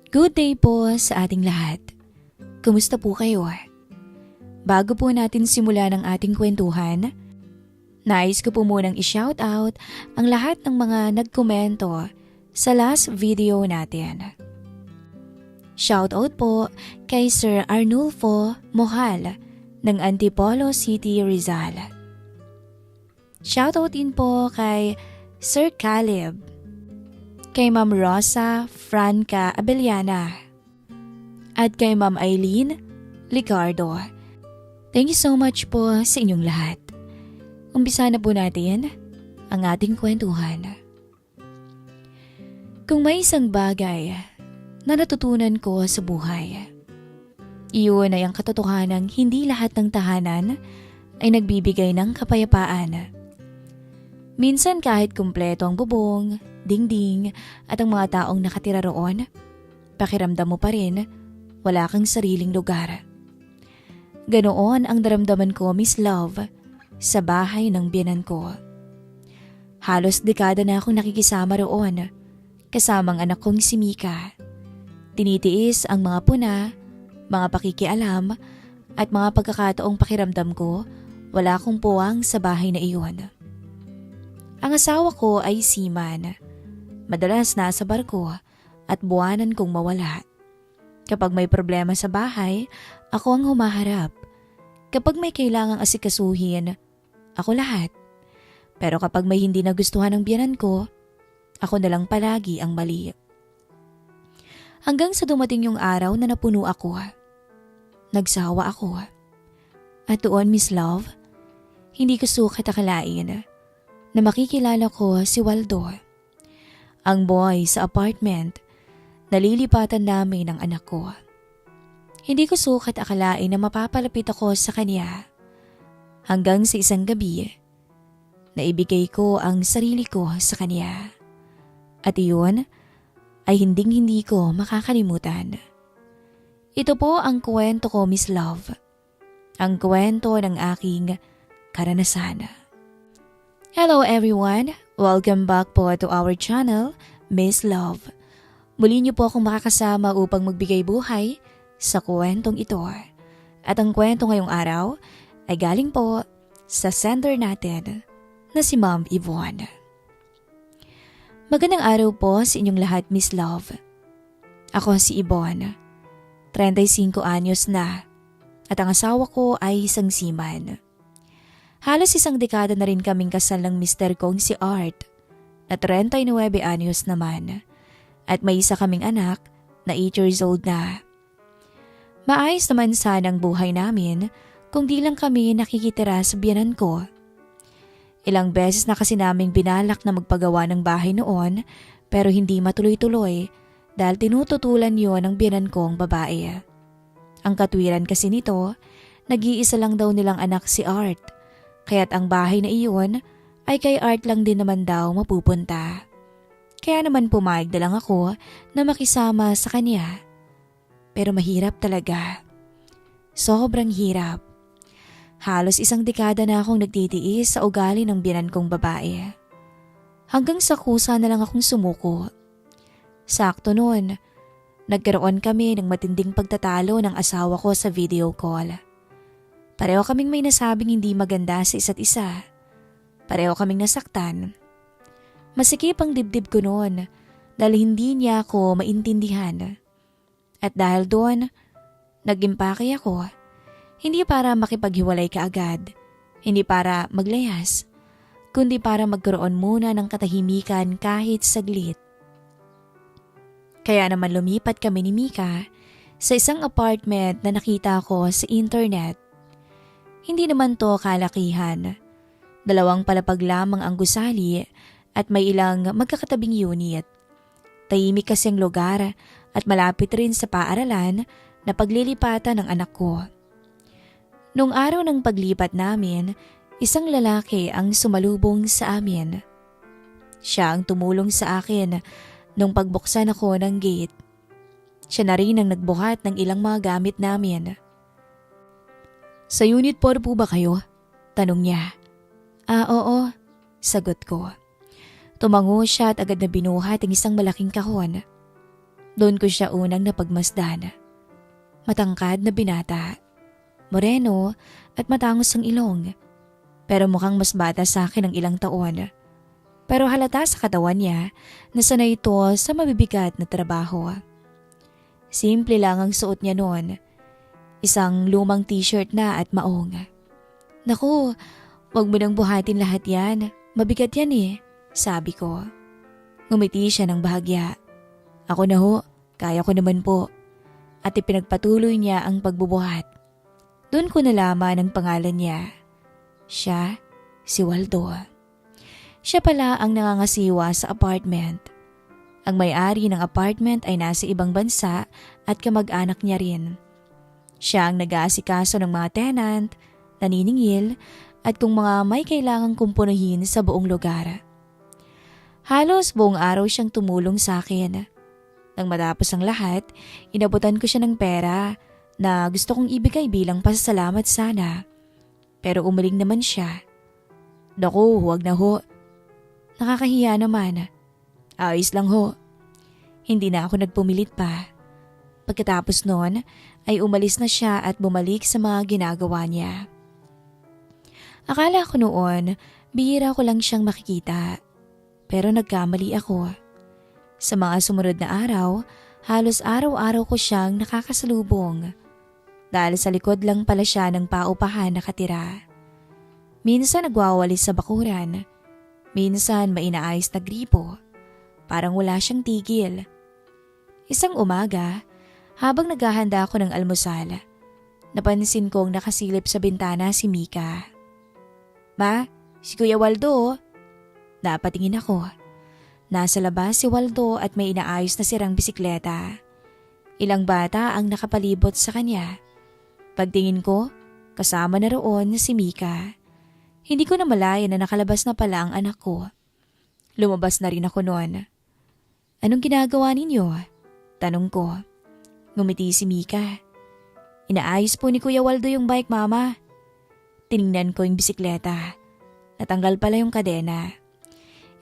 Good day po sa ating lahat. Kumusta po kayo? Bago po natin simulan ang ating kwentuhan, nais ko po munang i-shout out ang lahat ng mga nagkomento sa last video natin. Shout out po kay Sir Arnulfo Mohal ng Antipolo City, Rizal. Shout out din po kay Sir Caleb, kay Ma'am Rosa Franca Abellana, at kay Ma'am Eileen Licardo. Thank you so much po sa inyong lahat. Umpisa na po natin ang ating kwentuhan. Kung may isang bagay na natutunan ko sa buhay, iyon ay ang katotohanang hindi lahat ng tahanan ay nagbibigay ng kapayapaan. Minsan kahit kumpleto ang bubong, dingding at ang mga taong nakatira roon, pakiramdam mo pa rin wala kang sariling lugar. Ganoon ang daramdaman ko, Miss Love, sa bahay ng biyenan ko. Halos dekada na akong nakikisama roon, kasamang anak kong si Mika. Tinitiis ang mga puna, mga pakikialam, at mga pagkakataong pakiramdam ko wala akong puwang sa bahay na iyon. Ang asawa ko ay seaman. Madalas nasa barko at buwanan kong mawala. Kapag may problema sa bahay, ako ang humaharap. Kapag may kailangang asikasuhin, ako lahat. Pero kapag may hindi nagustuhan ng biyenan ko, ako na lang palagi ang mali. Hanggang sa dumating yung araw na napuno ako. Nagsawa ako. At doon, Miss Love, hindi ko sukat akalain na makikilala ko si Waldo, ang boy sa apartment na lilipatan namin ng anak ko. Hindi ko sukat akalain na mapapalapit ako sa kanya hanggang sa isang gabi na ibigay ko ang sarili ko sa kanya. At iyon ay hinding-hindi ko makakalimutan. Ito po ang kwento ko, Miss Love. Ang kwento ng aking karanasan. Hello everyone! Welcome back po to our channel, Miss Love. Muli niyo po akong makakasama upang magbigay buhay sa kwentong ito. At ang kwento ngayong araw ay galing po sa sender natin na si Ma'am Yvonne. Magandang araw po sa inyong lahat, Miss Love. Ako si Yvonne, 35 anyos na, at ang asawa ko ay isang seaman. Halos isang dekada na rin kaming kasal ng mister kong si Art, na 39 anyos naman, at may isa kaming anak na 8 years old na. Maayos naman sana ang buhay namin kung di lang kami nakikitira sa biyenan ko. Ilang beses na kasi naming binalak na magpagawa ng bahay noon pero hindi matuloy-tuloy dahil tinututulan yon ng biyenan kong babae. Ang katwiran kasi nito, nag-iisa lang daw nilang anak si Art, kaya't ang bahay na iyon ay kay Art lang din naman daw mapupunta. Kaya naman pumayag na lang ako na makisama sa kanya. Pero mahirap talaga. Sobrang hirap. Halos isang dekada na akong nagtitiis sa ugali ng biyenan kong babae. Hanggang sa kusa na lang akong sumuko. Sakto noon, nagkaroon kami ng matinding pagtatalo ng asawa ko sa video call. Pareho kaming may nasabing hindi maganda sa isa't isa. Pareho kaming nasaktan. Masikip ang dibdib ko noon dahil hindi niya ako maintindihan. At dahil doon, nag-impake ako. Hindi para makipaghiwalay kaagad, hindi para maglayas, kundi para magkaroon muna ng katahimikan kahit saglit. Kaya naman lumipat kami ni Mika sa isang apartment na nakita ko sa internet. Hindi naman to kalakihan. 2 palapag lamang ang gusali at may ilang magkakatabing unit. Tahimik kasi ang lugar at malapit rin sa paaralan na paglilipatan ng anak ko. Nung araw ng paglipat namin, isang lalaki ang sumalubong sa amin. Siya ang tumulong sa akin nung pagbuksan ako ng gate. Siya na rin ang nagbuhat ng ilang mga gamit namin. "Sa unit 4 po ba kayo?" tanong niya. Oo," sagot ko. Tumango siya at agad na binuhat ang isang malaking kahon. Doon ko siya unang napagmasdan. Matangkad na binata, moreno at matangos ang ilong. Pero mukhang mas bata sa akin ng ilang taon. Pero halata sa katawan niya na sanay ito sa mabibigat na trabaho. Simple lang ang suot niya noon. Isang lumang t-shirt na at maong. Naku, wag mo nang buhatin lahat yan. Mabigat yan eh, sabi ko. Ngumiti siya ng bahagya. Ako na ho, kaya ko naman po. At ipinagpatuloy niya ang pagbubuhat. Doon ko nalaman ang pangalan niya. Siya, si Waldo. Siya pala ang nangangasiwa sa apartment. Ang may-ari ng apartment ay nasa ibang bansa at kamag-anak niya rin. Siya ang nag-aasikaso ng mga tenant, naniningil at kung mga may kailangang kumpunuhin sa buong lugar. Halos buong araw siyang tumulong sa akin. Nang matapos ang lahat, inabutan ko siya ng pera na gusto kong ibigay bilang pasasalamat sana. Pero umaling naman siya. Naku, huwag na ho. Nakakahiya naman. Ayos lang ho. Hindi na ako nagpumilit pa. Pagkatapos noon ay umalis na siya at bumalik sa mga ginagawa niya. Akala ko noon, bihira ko lang siyang makikita. Pero nagkamali ako. Sa mga sumunod na araw, halos araw-araw ko siyang nakakasalubong. Dahil sa likod lang pala siya ng paupahan nakatira. Minsan nagwawalis sa bakuran. Minsan may inaayos na gripo. Parang wala siyang tigil. Isang umaga, habang naghahanda ako ng almusal, napansin kong nakasilip sa bintana si Mika. Ma, si Kuya Waldo. Napatingin ako. Nasa labas si Waldo at may inaayos na sirang bisikleta. Ilang bata ang nakapalibot sa kanya. Pagtingin ko, kasama na roon si Mika. Hindi ko na malaya na nakalabas na pala ang anak ko. Lumabas na rin ako noon. Anong ginagawa ninyo? Tanong ko. Ngumiti si Mika. Inaayos po ni Kuya Waldo yung bike, Mama. Tiningnan ko yung bisikleta. Natanggal pala yung kadena.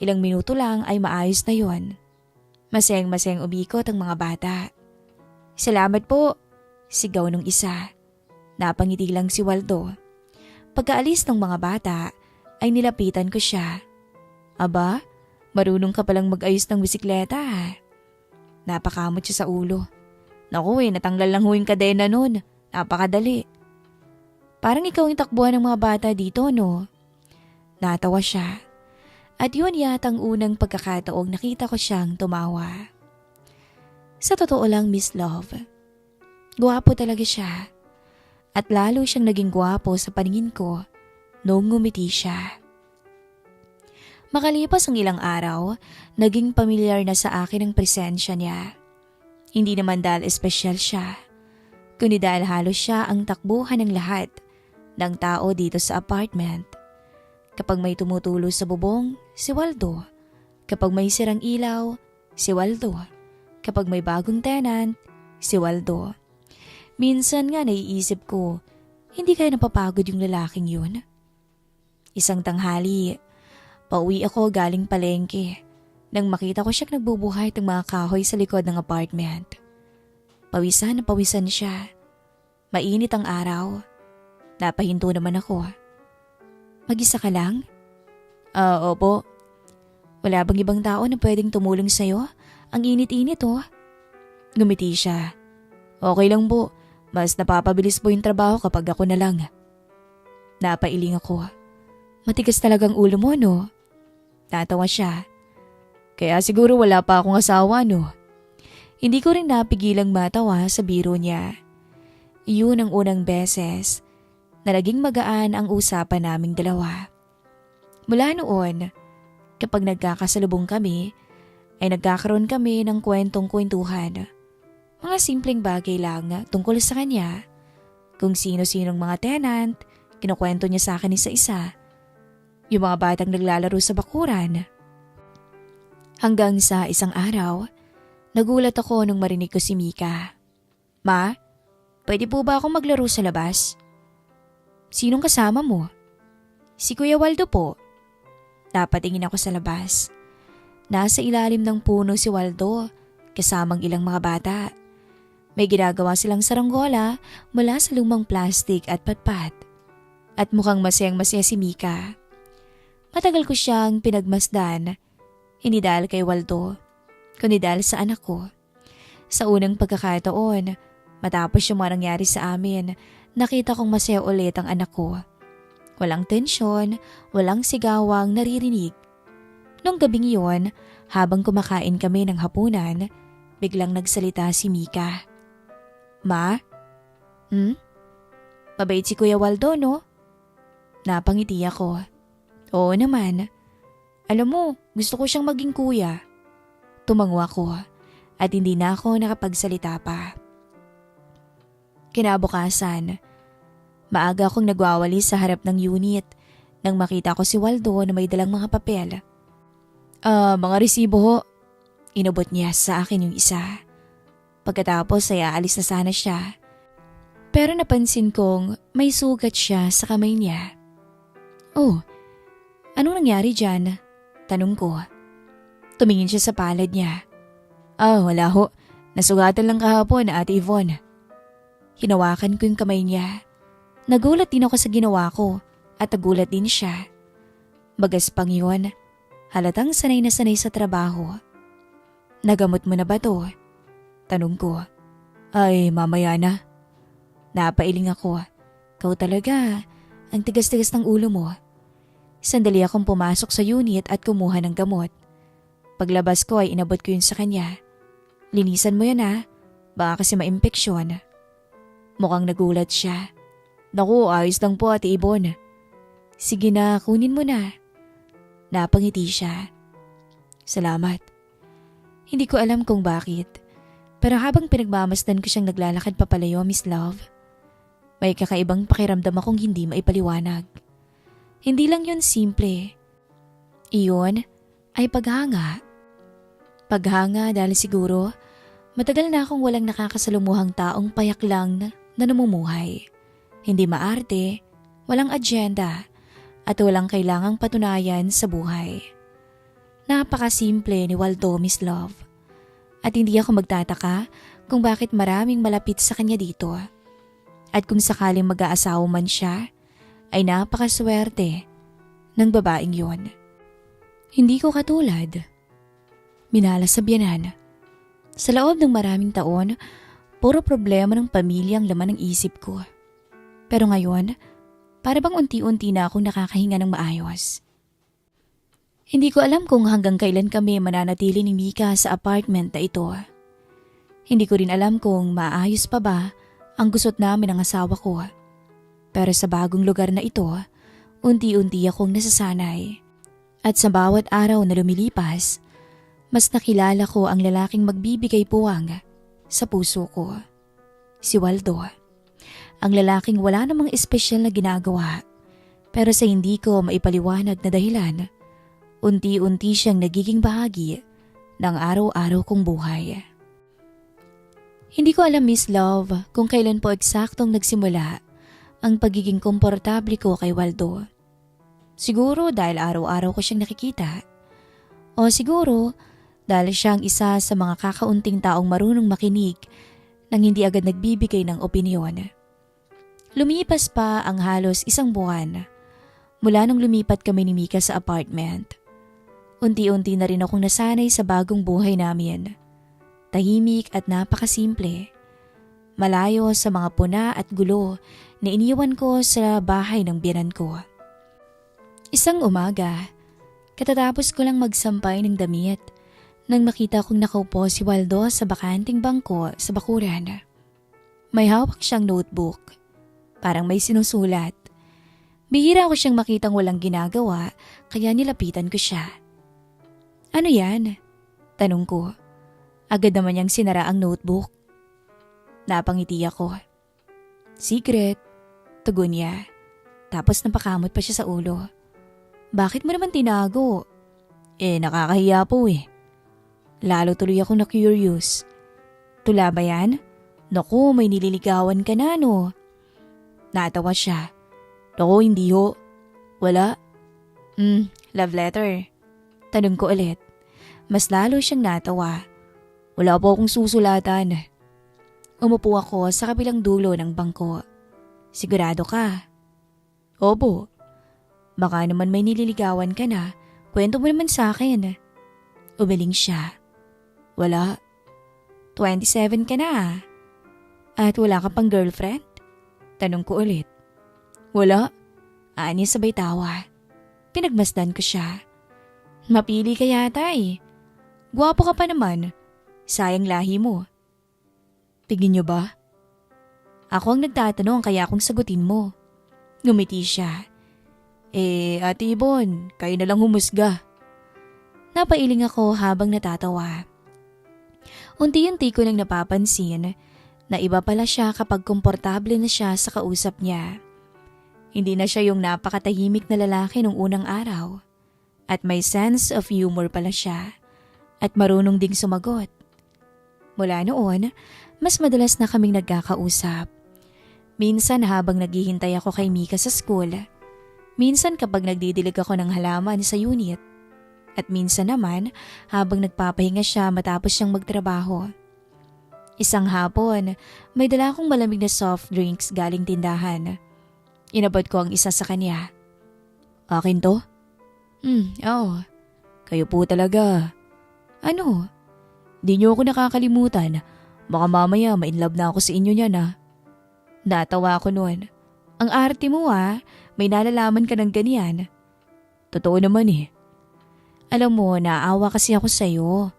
Ilang minuto lang ay maayos na yon. Masayang-masayang umikot ang mga bata. Salamat po, sigaw nung isa. Napangiti lang si Waldo. Pagkaalis ng mga bata, ay nilapitan ko siya. Aba, marunong ka palang mag-ayos ng bisikleta ha. Napakamot siya sa ulo. Naku natanggal lang ho yung kadena nun. Napakadali. Parang ikaw yung takbuhan ng mga bata dito, no? Natawa siya. At yun yatang unang pagkakataong nakita ko siyang tumawa. Sa totoo lang, Miss Love, gwapo talaga siya. At lalo siyang naging gwapo sa paningin ko noong ngumiti siya. Makalipas ang ilang araw, naging pamilyar na sa akin ang presensya niya. Hindi naman dahil espesyal siya, kundi dahil halos siya ang takbuhan ng lahat ng tao dito sa apartment. Kapag may tumutulo sa bubong, si Waldo. Kapag may sirang ilaw, si Waldo. Kapag may bagong tenant, si Waldo. Minsan nga naiisip ko, hindi kaya napapagod yung lalaking yun? Isang tanghali, pauwi ako galing palengke nang makita ko siyang nagbubuhay ng mga kahoy sa likod ng apartment. Pawisan na pawisan siya. Mainit ang araw. Napahinto naman ako. Mag-isa ka lang? Opo. Wala bang ibang tao na pwedeng tumulong sa'yo? Ang init-init oh. Ngumiti siya. Okay lang po. Mas napapabilis po yung trabaho kapag ako na lang. Napailing ako. Matigas talagang ulo mo, no? Tatawa siya. Kaya siguro wala pa akong asawa, no? Hindi ko rin napigilang matawa sa biro niya. Iyon ang unang beses na naging magaan ang usapan naming dalawa. Mula noon, kapag nagkakasalubong kami, ay nagkakaroon kami ng kwentong-kwentuhan. Mga simpleng bagay lang tungkol sa kanya. Kung sino-sinong mga tenant, kinukwento niya sa akin isa-isa. Yung mga batang naglalaro sa bakuran. Hanggang sa isang araw, nagulat ako nung marinig ko si Mika. Ma, pwede po ba akong maglaro sa labas? Sinong kasama mo? Si Kuya Waldo po. Napatingin ako sa labas. Nasa ilalim ng puno si Waldo, kasamang ilang mga bata. May ginagawa silang saranggola mula sa lumang plastik at patpat. At mukhang masayang-masaya si Mika. Matagal ko siyang pinagmasdan, hindi dahil kay Waldo, kundi dahil sa anak ko. Sa unang pagkakataon, matapos yung mga nangyari sa amin, nakita kong masaya ulit ang anak ko. Walang tensyon, walang sigawang naririnig. Nung gabing iyon, habang kumakain kami ng hapunan, biglang nagsalita si Mika. Ma? Mabait si Kuya Waldo, no? Napangiti ako. Oo naman. Alam mo, gusto ko siyang maging kuya. Tumango ako at hindi na ako nakapagsalita pa. Kinabukasan, maaga akong nagwawali sa harap ng unit nang makita ko si Waldo na may dalang mga papel. Mga resibo ho. Inubot niya sa akin yung isa. Pagkatapos ay aalis na sana siya. Pero napansin kong may sugat siya sa kamay niya. Oh, anong nangyari dyan? Tanong ko. Tumingin siya sa palad niya. Wala ho. Nasugatan lang kahapon na Ate Yvonne. Hinawakan ko yung kamay niya. Nagulat din ako sa ginawa ko at nagulat din siya. Magaspang yun. Halatang sanay na sanay sa trabaho. Nagamot mo na ba to? Tanong ko. Ay, mamaya na. Napailing ako. Kau talaga. Ang tigas-tigas ng ulo mo. Sandali akong pumasok sa unit at kumuha ng gamot. Paglabas ko ay inabot ko yun sa kanya. Linisan mo yan ha. Baka kasi ma-impeksyon. Mukhang nagulat siya. Naku, ayos lang po Ate Ibon. Sige na, kunin mo na. Napangiti siya. Salamat. Hindi ko alam kung bakit. Pero habang pinagmamasdan ko siyang naglalakad papalayo, Miss Love, may kakaibang pakiramdam akong hindi maipaliwanag. Hindi lang yun simple. Iyon ay paghanga. Paghanga dahil siguro matagal na akong walang nakakasalumuhang taong payak lang na namumuhay. Hindi maarte, walang agenda, at walang kailangang patunayan sa buhay. Napakasimple ni Waldo, Miss Love. At hindi ako magtataka kung bakit maraming malapit sa kanya dito. At kung sakaling mag-aasawa man siya, ay napakaswerte ng babaeng yon. Hindi ko katulad. Minalas sa biyanan. Sa loob ng maraming taon, puro problema ng pamilya ang laman ng isip ko. Pero ngayon, para bang unti-unti na akong nakakahinga ng maayos. Hindi ko alam kung hanggang kailan kami mananatili ni Mika sa apartment na ito. Hindi ko rin alam kung maayos pa ba ang gusot namin ng asawa ko. Pero sa bagong lugar na ito, unti-unti akong nasasanay. At sa bawat araw na lumilipas, mas nakilala ko ang lalaking magbibigay puwang sa puso ko. Si Waldo. Ang lalaking wala namang espesyal na ginagawa. Pero sa hindi ko maipaliwanag na dahilan, unti-unti siyang nagiging bahagi ng araw-araw kong buhay. Hindi ko alam, Miss Love, kung kailan po eksaktong nagsimula ang pagiging komportable ko kay Waldo. Siguro dahil araw-araw ko siyang nakikita. O siguro dahil siyang isa sa mga kakaunting taong marunong makinig nang hindi agad nagbibigay ng opinyon. Lumipas pa ang halos 1 buwan mula nung lumipat kami ni Mika sa apartment. Unti-unti na rin akong nasanay sa bagong buhay namin. Tahimik at napakasimple. Malayo sa mga puna at gulo na iniwan ko sa bahay ng biyenan ko. Isang umaga, katatapos ko lang magsampay ng damit nang makita kong nakaupo si Waldo sa bakanting bangko sa bakuran. May hawak siyang notebook. Parang may sinusulat. Bihira ko siyang makitang walang ginagawa kaya nilapitan ko siya. Ano yan? Tanong ko. Agad naman niyang sinara ang notebook. Napangiti ako. Secret, tugon niya. Tapos napakamot pa siya sa ulo. Bakit mo naman tinago? Nakakahiya po eh. Lalo tuloy ako na-curious. Tula ba yan? Naku, may nililigawan ka na no? Natawa siya. Naku, hindi ho. Wala. Love letter. Tanong ko ulit. Mas lalo siyang natawa. Wala po akong susulatan. Umupo ako sa kabilang dulo ng bangko. Sigurado ka? Opo. Baka naman may nililigawan ka na. Kwento mo naman sa akin. Umiling siya. Wala. 27 ka na. At wala ka pang girlfriend? Tanong ko ulit. Wala. Ani sabay tawa. Pinagmasdan ko siya. Mapili ka yata eh. Gwapo ka pa naman. Sayang lahi mo. Tigin niyo ba? Ako ang nagtatanong kaya akong sagutin mo. Ngumiti siya. Ate Ibon, kayo na lang humusga. Napailing ako habang natatawa. Unti-unti ko nang napapansin na iba pala siya kapag komportable na siya sa kausap niya. Hindi na siya yung napakatahimik na lalaki nung unang araw. At may sense of humor pala siya. At marunong ding sumagot. Mula noon, mas madalas na kaming nagkakausap. Minsan habang naghihintay ako kay Mika sa school. Minsan kapag nagdidilig ako ng halaman sa unit. At minsan naman habang nagpapahinga siya matapos siyang magtrabaho. Isang hapon, may dala akong malamig na soft drinks galing tindahan. Inabot ko ang isa sa kanya. Akin to? Oo. Kayo po talaga. Ano? Di niyo ako nakakalimutan. Baka mamaya ma-inlove na ako sa inyo niyan ah. Natawa ako noon. Ang arte mo ah, may nalalaman ka ng ganyan. Totoo naman eh. Alam mo, naawa kasi ako sa'yo.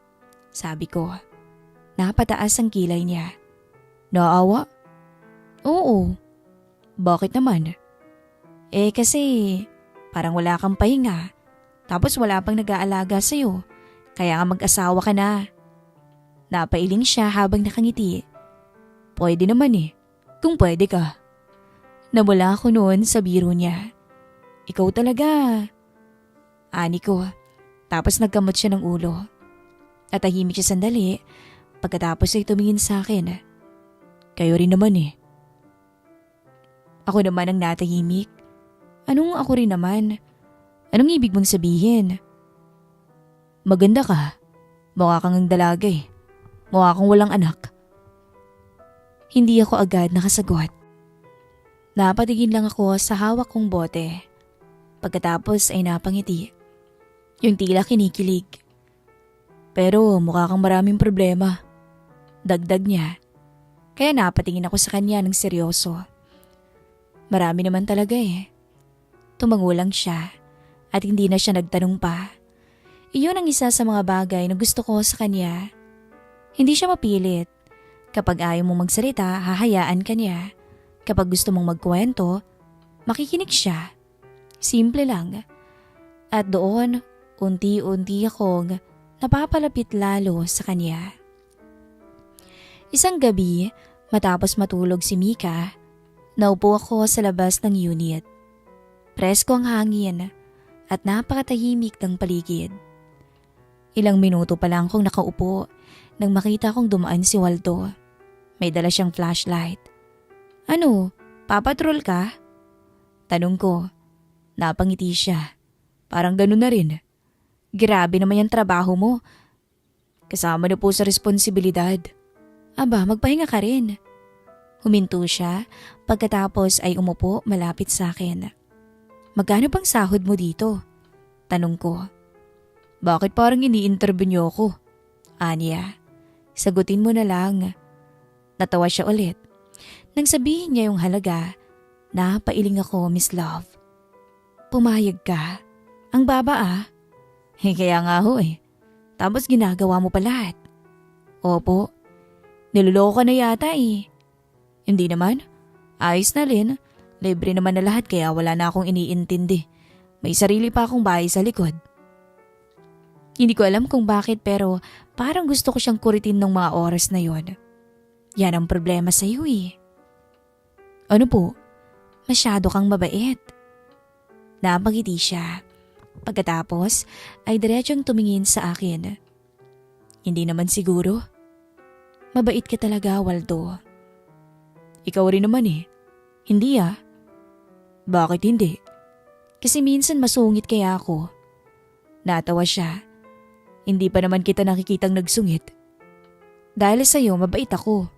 Sabi ko. Napataas ang kilay niya. Naawa? Oo. Bakit naman? Kasi parang wala kang pahinga. Tapos wala pang nag-aalaga sa'yo. Kaya nga mag-asawa ka na. Napailing siya habang nakangiti. Pwede naman eh. Kung pwede ka. Namula ako noon sa biro niya. Ikaw talaga. Ani ko. Tapos nagkamot siya ng ulo. At tahimik siya sandali. Pagkatapos ay tumingin sa akin. Kayo rin naman eh. Ako naman ang natahimik. Anong ako rin naman? Anong ibig mong sabihin? Maganda ka. Mukha kang ang dalaga eh. Mukha kang walang anak. Hindi ako agad nakasagot. Napatingin lang ako sa hawak kong bote. Pagkatapos ay napangiti. Yung tila kinikilig. Pero mukha kang maraming problema. Dagdag niya. Kaya napatingin ako sa kanya ng seryoso. Marami naman talaga eh. Tumango lang siya at hindi na siya nagtanong pa. Iyon ang isa sa mga bagay na gusto ko sa kanya. Hindi siya mapilit. Kapag ayaw mong magsalita, hahayaan ka niya. Kapag gusto mong magkwento, makikinig siya. Simple lang. At doon, unti-unti akong napapalapit lalo sa kanya. Isang gabi, matapos matulog si Mika, naupo ako sa labas ng unit. Presko ang hangin at napakatahimik ng paligid. Ilang minuto pa lang akong nakaupo nang makita kong dumaan si Waldo. May dala siyang flashlight. Ano, papatrol ka? Tanong ko. Napangiti siya. Parang ganun na rin. Grabe naman yung trabaho mo. Kasama na po sa responsibilidad. Aba, magpahinga ka rin. Huminto siya, pagkatapos ay umupo malapit sa akin. Magkano bang sahod mo dito? Tanong ko. Bakit parang ini-interview niyo ako? Anya, sagutin mo na lang. Natawa siya ulit. Nang sabihin niya yung halaga, napailing ako, Miss Love. Pumayag ka? Ang baba ah. Kaya nga ho eh. Tapos ginagawa mo pa lahat. Opo. Niloloko ka na yata eh. Hindi naman. Ayos na rin. Libre naman na lahat kaya wala na akong iniintindi. May sarili pa akong bahay sa likod. Hindi ko alam kung bakit pero parang gusto ko siyang kuritin ng mga oras na yon. Yan ang problema sa iyo eh. Ano po? Masyado kang mabait. Napangiti siya. Pagkatapos ay diretsong tumingin sa akin. Hindi naman siguro. Mabait ka talaga, Waldo. Ikaw rin naman eh. Hindi ah. Bakit hindi? Kasi minsan masungit kaya ako. Natawa siya. Hindi pa naman kita nakikitang nagsungit. Dahil sa'yo mabait ako.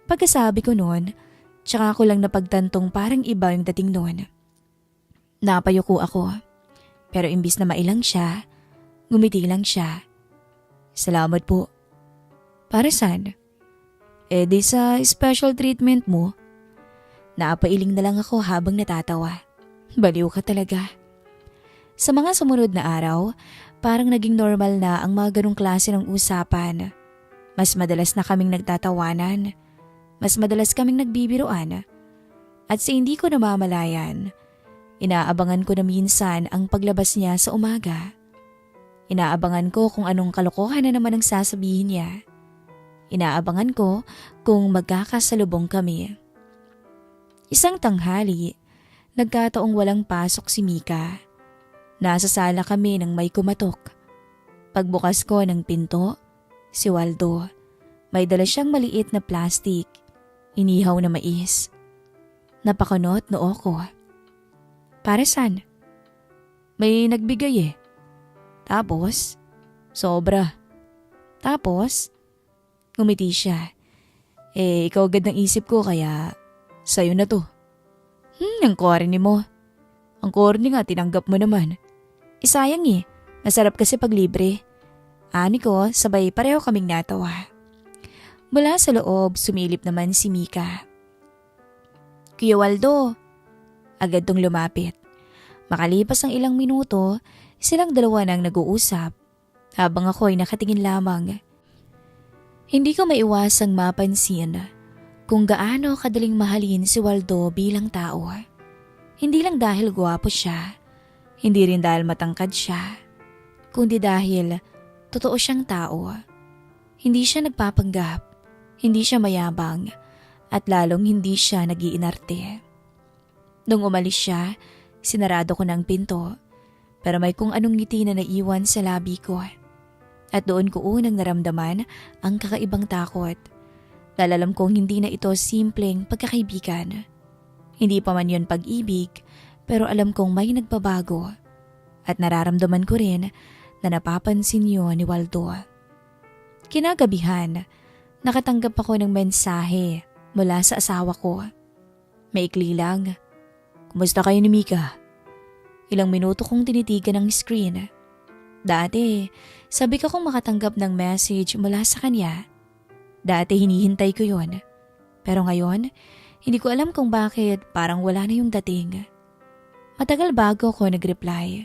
Pagkasabi ko noon, tsaka ko lang napagtantong parang iba yung dating noon. Napayuko ako. Pero imbis na mailang siya, ngumiti lang siya. Salamat po. Para saan? Di sa special treatment mo. Napailing na lang ako habang natatawa. Baliw ka talaga. Sa mga sumunod na araw, parang naging normal na ang mga ganong klase ng usapan. Mas madalas na kaming nagtatawanan. Mas madalas kaming nagbibiruan. At sa hindi ko namamalayan, inaabangan ko na minsan ang paglabas niya sa umaga. Inaabangan ko kung anong kalokohan na naman ang sasabihin niya. Inaabangan ko kung magkakasalubong kami. Isang tanghali, nagkataong walang pasok si Mika. Nasa sala kami nang may kumatok. Pagbukas ko ng pinto, si Waldo. May dala siyang maliit na plastic, inihaw na mais. Napakunot noo ko. Para saan? May nagbigay eh. Tapos, sobra. Tapos, ngumiti siya. Ikaw agad ng isip ko kaya sa'yo na to. Ang corny mo. Ang corny nga, tinanggap mo naman. Sayang eh, masarap kasi pag libre. Ani ko, sabay pareho kaming natawa. Mula sa loob, sumilip naman si Mika. Kuya Waldo. Agad tong lumapit. Makalipas ang ilang minuto, silang dalawa nang nag-uusap habang ako ay nakatingin lamang. Hindi ko maiwasang mapansin kung gaano kadaling mahalin si Waldo bilang tao. Hindi lang dahil gwapo siya, hindi rin dahil matangkad siya, kundi dahil totoo siyang tao. Hindi siya nagpapanggap, hindi siya mayabang, at lalong hindi siya nag-iinarte. Nung umalis siya, sinarado ko ng pinto, pero may kung anong ngiti na naiwan sa labi ko. At doon ko unang naramdaman ang kakaibang takot. Dahil alam kong hindi na ito simpleng pagkakaibigan. Hindi pa man yun pag-ibig, pero alam kong may nagbabago. At nararamdaman ko rin na napapansin yun ni Waldo. Kinagabihan, nakatanggap ako ng mensahe mula sa asawa ko. Maikli lang. Kumusta kayo ni Mika? Ilang minuto kong tinitigan ang screen. Dati, sabi ko kung makatanggap ng message mula sa kanya. Dati hinihintay ko yon. Pero ngayon, hindi ko alam kung bakit parang wala na yung dating. Matagal bago ako nag-reply.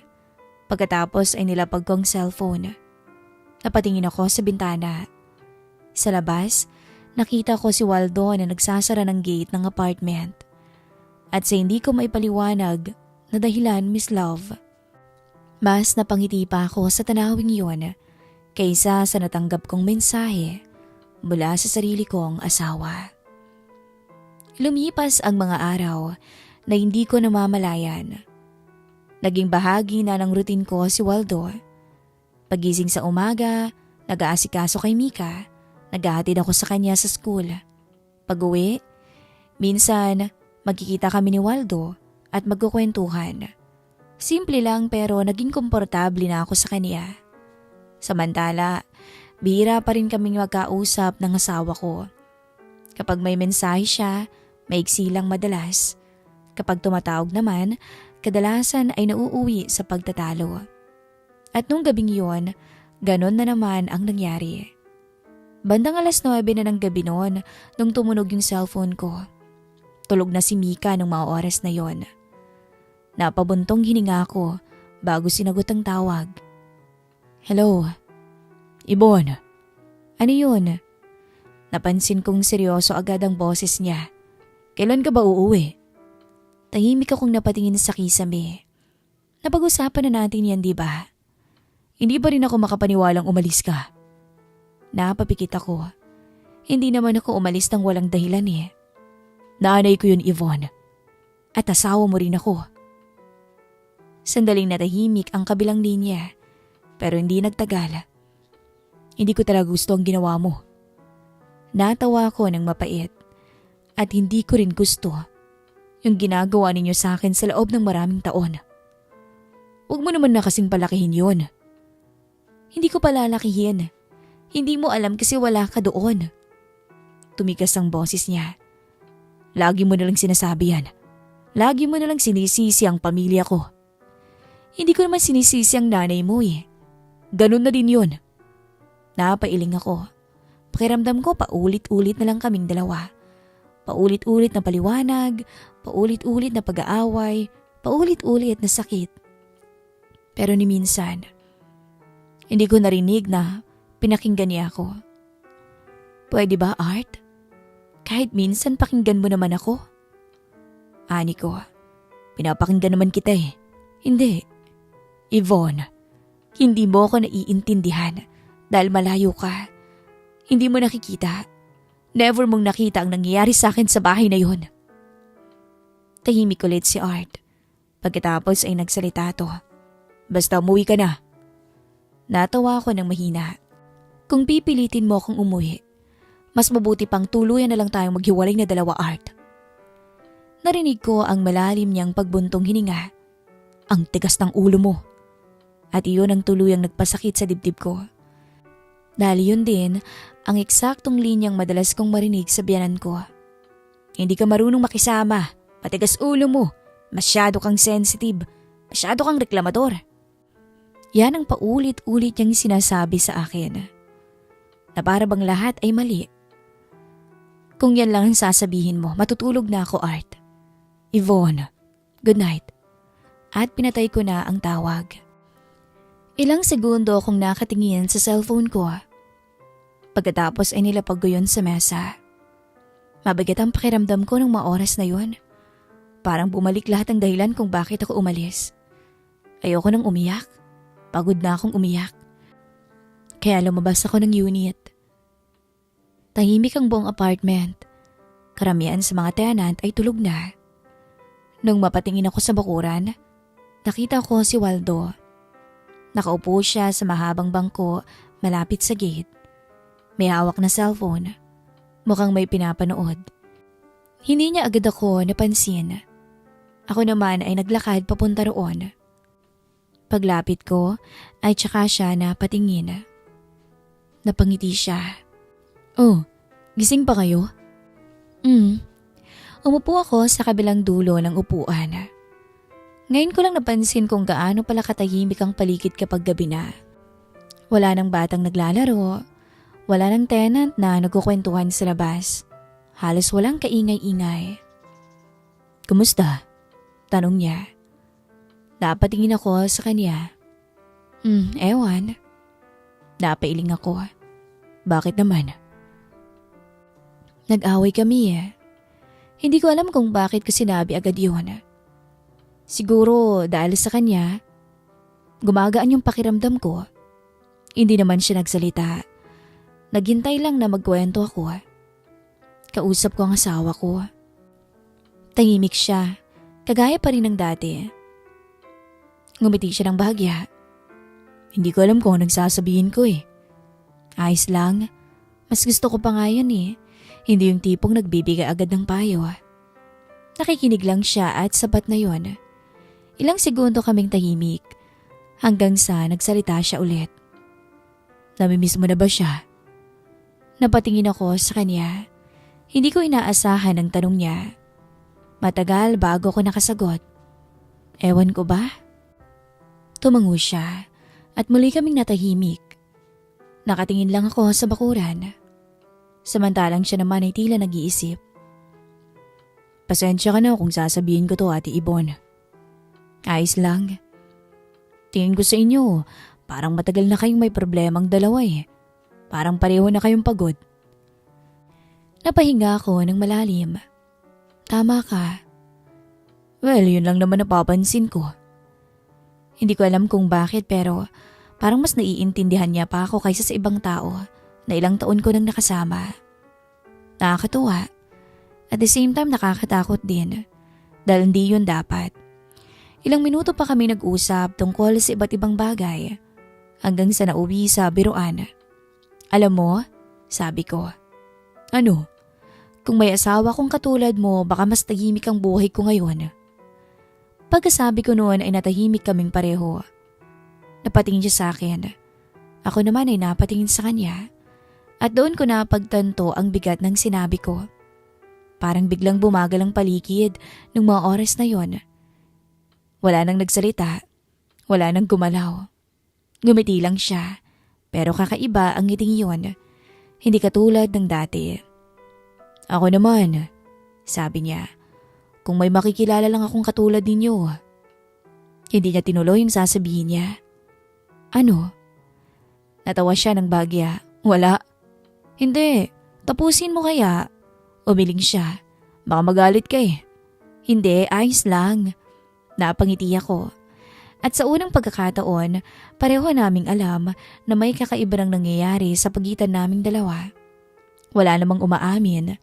Pagkatapos ay nilapag ko ang cellphone. Napatingin ako sa bintana. Sa labas, nakita ko si Waldo na nagsasara ng gate ng apartment. At sa hindi ko maipaliwanag na dahilan, Miss Love, mas napangiti pa ako sa tanawing yun kaysa sa natanggap kong mensahe mula sa sarili kong asawa. Lumipas ang mga araw na hindi ko namamalayan. Naging bahagi na ng routine ko si Waldo. Pagising sa umaga, nag-aasikaso kay Mika, naghahatid ako sa kanya sa school. Pag-uwi, minsan magkikita kami ni Waldo at magkukwentuhan. Simple lang pero naging komportable na ako sa kanya. Samantala, bihira pa rin kaming magkausap ng asawa ko. Kapag may mensahe siya, maiksi lang madalas. Kapag tumatawag naman, kadalasan ay nauuwi sa pagtatalo. At nung gabing yon, ganon na naman ang nangyari. Bandang 9:00 na ng gabi noon nung tumunog yung cellphone ko. Tulog na si Mika nung mga oras na yon. Napabuntong hininga ko bago sinagot ang tawag. Hello? Ibon? Ano yun? Napansin kong seryoso agad ang boses niya. Kailan ka ba uuwi? Tahimik akong napatingin sa kisame. Napag-usapan na natin yan, di ba? Hindi ba rin ako makapaniwalang umalis ka? Napapikit ako. Hindi naman ako umalis nang walang dahilan eh. Nanay ko yun, Yvonne. At asawa mo rin ako. Sandaling natahimik ang kabilang linya, pero hindi nagtagal. Hindi ko talaga gusto ang ginawa mo. Natawa ako ng mapait at hindi ko rin gusto yung ginagawa ninyo sa akin sa loob ng maraming taon. Huwag mo naman na kasing palakihin yun. Hindi ko palalakihin. Hindi mo alam kasi wala ka doon. Tumigas ang boses niya. Lagi mo nalang sinasabi yan. Lagi mo nalang sinisisi ang pamilya ko. Hindi ko naman sinisisi ang nanay mo eh. Ganun na din yun. Napailing ako. Pakiramdam ko paulit-ulit na lang kaming dalawa. Paulit-ulit na paliwanag, paulit-ulit na pag-aaway, paulit-ulit na sakit. Pero ni minsan, hindi ko narinig na pinakinggan niya ako. Pwede ba, Art? Kahit minsan pakinggan mo naman ako. Ani ko, pinapakinggan naman kita eh. Hindi. Yvonne, hindi mo ako naiintindihan dahil malayo ka. Hindi mo nakikita. Never mong nakita ang nangyayari sa akin sa bahay na yun. Tahimik ulit si Art. Pagkatapos ay nagsalita to. Basta umuwi ka na. Natawa ako ng mahina. Kung pipilitin mo akong umuwi, mas mabuti pang tuluyan na lang tayong maghiwalay na dalawa, Art. Narinig ko ang malalim niyang pagbuntong hininga. Ang tigas ng ulo mo. At iyon ang tuluyang nagpasakit sa dibdib ko. Dahil yun din ang eksaktong linyang madalas kong marinig sa biyanan ko. Hindi ka marunong makisama, matigas ulo mo, masyado kang sensitive, masyado kang reklamador. Yan ang paulit-ulit niyang sinasabi sa akin. Na para bang lahat ay mali. Kung yan lang ang sasabihin mo, matutulog na ako, Art. Yvonne, good night. At pinatay ko na ang tawag. Ilang segundo akong nakatingin sa cellphone ko. Pagkatapos ay nilapag ko yun sa mesa. Mabigat ang pakiramdam ko ng mga oras na yun. Parang bumalik lahat ng dahilan kung bakit ako umalis. Ayoko nang umiyak. Pagod na akong umiyak. Kaya lumabas ako ng unit. Tahimik ang buong apartment. Karamihan sa mga tenant ay tulog na. Nung mapatingin ako sa bakuran, nakita ko si Waldo. Nakaupo siya sa mahabang bangko malapit sa gate. May hawak na cellphone. Mukhang may pinapanood. Hindi niya agad ako napansin. Ako naman ay naglakad papunta roon. Paglapit ko ay tsaka siya napatingin. Napangiti siya. Oh, gising pa kayo? Umupo ako sa kabilang dulo ng upuan. Ngayon ko lang napansin kung gaano pala katahimik ang paligid kapag gabi na. Wala nang batang naglalaro, wala nang tenant na nagkukwentuhan sa labas. Halos walang kaingay-ingay. Kumusta? Tanong niya. Napatingin ako sa kanya. Ewan. Napailing ako. Bakit naman? Nag-away kami eh. Hindi ko alam kung bakit ko sinabi agad yun. Siguro dahil sa kanya, gumagaan yung pakiramdam ko. Hindi naman siya nagsalita. Naghintay lang na magkwento ako. Kausap ko ang asawa ko. Tahimik siya, kagaya pa rin ng dati. Ngumiti siya ng bahagya. Hindi ko alam kung anong sasabihin ko eh. Ayos lang. Mas gusto ko pa nga yun eh. Hindi yung tipong nagbibigay agad ng payo. Nakikinig lang siya at sapat na yon. Ilang segundo kaming tahimik hanggang sa nagsalita siya ulit. Namimiss mo na ba siya? Napatingin ako sa kanya. Hindi ko inaasahan ang tanong niya. Matagal bago ko nakasagot. Ewan ko ba? Tumango siya at muli kaming natahimik. Nakatingin lang ako sa bakuran. Samantalang siya naman ay tila nag-iisip. Pasensya ka na kung sasabihin ko to, Ate Yvonne. Ayos lang. Tingin ko sa inyo, parang matagal na kayong may problemang dalawa eh. Parang pareho na kayong pagod. Napahinga ako ng malalim. Tama ka. Well, yun lang naman napapansin ko. Hindi ko alam kung bakit pero parang mas naiintindihan niya pa ako kaysa sa ibang tao na ilang taon ko nang nakasama. Nakakatuwa. At the same time nakakatakot din. Dahil hindi yun dapat. Ilang minuto pa kami nag-usap tungkol sa iba't ibang bagay. Hanggang sa nauwi sa biruan. Alam mo, sabi ko. Ano? Kung may asawa kong katulad mo, baka mas tahimik ang buhay ko ngayon. Pagkasabi ko noon ay natahimik kaming pareho. Napatingin siya sa akin. Ako naman ay napatingin sa kanya. At doon ko napagtanto ang bigat ng sinabi ko. Parang biglang bumagal ang paligid ng mga oras na yon. Wala nang nagsalita, wala nang gumalaw. Ngumiti lang siya, pero kakaiba ang ngiting yon. Hindi katulad ng dati. Ako naman, sabi niya, kung may makikilala lang akong katulad ninyo. Hindi niya tinuloy yung sasabihin niya. Ano? Natawa siya ng bagya. Wala. Hindi, tapusin mo kaya. Umiling siya. Baka magalit ka eh. Hindi, ayos lang. Napangiti ako. At sa unang pagkakataon, pareho naming alam na may kakaiba nang nangyayari sa pagitan naming dalawa. Wala namang umaamin.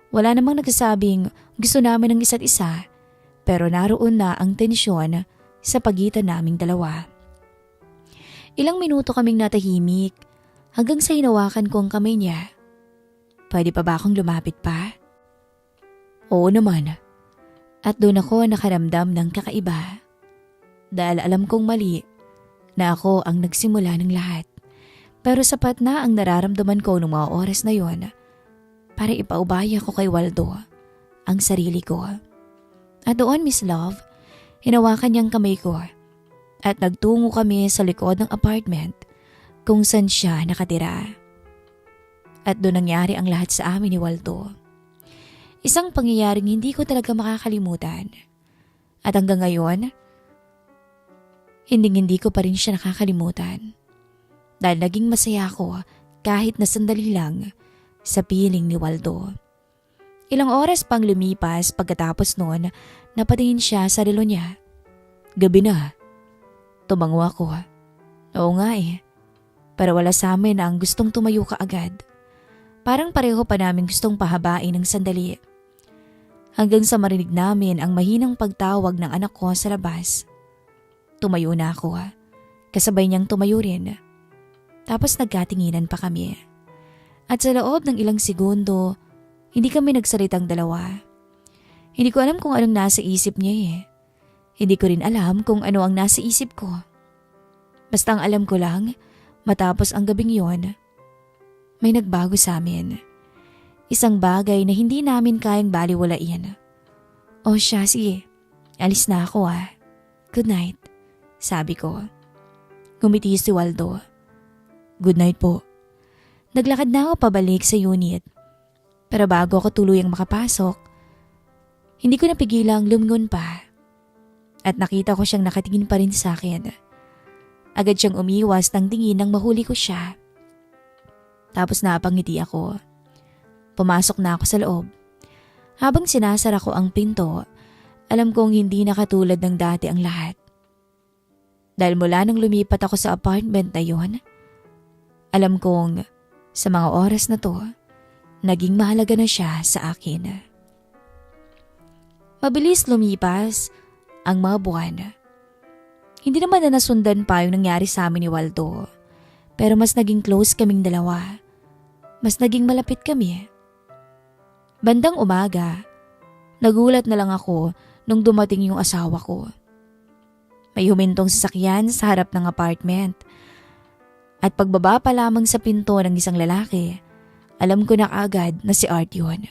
Wala namang nagsasabing gusto namin ng isa't isa. Pero naroon na ang tensyon sa pagitan naming dalawa. Ilang minuto kaming natahimik hanggang sa hinawakan ko ang kamay niya. Pwede pa ba akong lumapit pa? Oo naman. At doon ako nakaramdam ng kakaiba. Dahil alam kong mali na ako ang nagsimula ng lahat. Pero sapat na ang nararamdaman ko noong mga oras na yon para ipaubaya ko kay Waldo ang sarili ko. At doon, Miss Love, hinawakan niyang kamay ko at nagtungo kami sa likod ng apartment kung saan siya nakatira. At doon nangyari ang lahat sa amin ni Waldo. Isang pangyayaring hindi ko talaga makakalimutan. At hanggang ngayon, hindi ko pa rin siya nakakalimutan. Dahil naging masaya ako kahit na sandali lang sa piling ni Waldo. Ilang oras pang lumipas pagkatapos noon, napatingin siya sa relo niya. Gabi na. Tumango ako. Oo nga eh. Pero wala sa amin ang gustong tumayo kaagad. Parang pareho pa namin gustong pahabain ng sandali. Hanggang sa marinig namin ang mahinang pagtawag ng anak ko sa labas. Tumayo na ako. Kasabay niyang tumayo rin. Tapos nagkatinginan pa kami. At sa loob ng ilang segundo, hindi kami nagsalitang dalawa. Hindi ko alam kung anong nasa isip niya eh. Hindi ko rin alam kung ano ang nasa isip ko. Basta ang alam ko lang, matapos ang gabing yon, may nagbago sa amin. Isang bagay na hindi namin kayang baliwalain. O siya, sige, alis na ako ah. Good night, sabi ko. Ngumiti si Waldo. Good night po. Naglakad na ako pabalik sa unit. Pero bago ako tuluyang makapasok, hindi ko napigilang lumingon pa. At nakita ko siyang nakatingin pa rin sa akin. Agad siyang umiwas ng tingin nang mahuli ko siya. Tapos napangiti ako. Pumasok na ako sa loob. Habang sinasara ko ang pinto, alam kong hindi na katulad ng dati ang lahat. Dahil mula nang lumipat ako sa apartment na yon, alam kong sa mga oras na to, naging mahalaga na siya sa akin. Mabilis lumipas ang mga buwan. Hindi naman na nasundan pa yung nangyari sa amin ni Waldo. Pero mas naging close kaming dalawa. Mas naging malapit kami. Bandang umaga, nagulat na lang ako nung dumating yung asawa ko. May humintong sasakyan sa harap ng apartment. At pagbaba pa lamang sa pinto ng isang lalaki, alam ko na agad na si Art yun.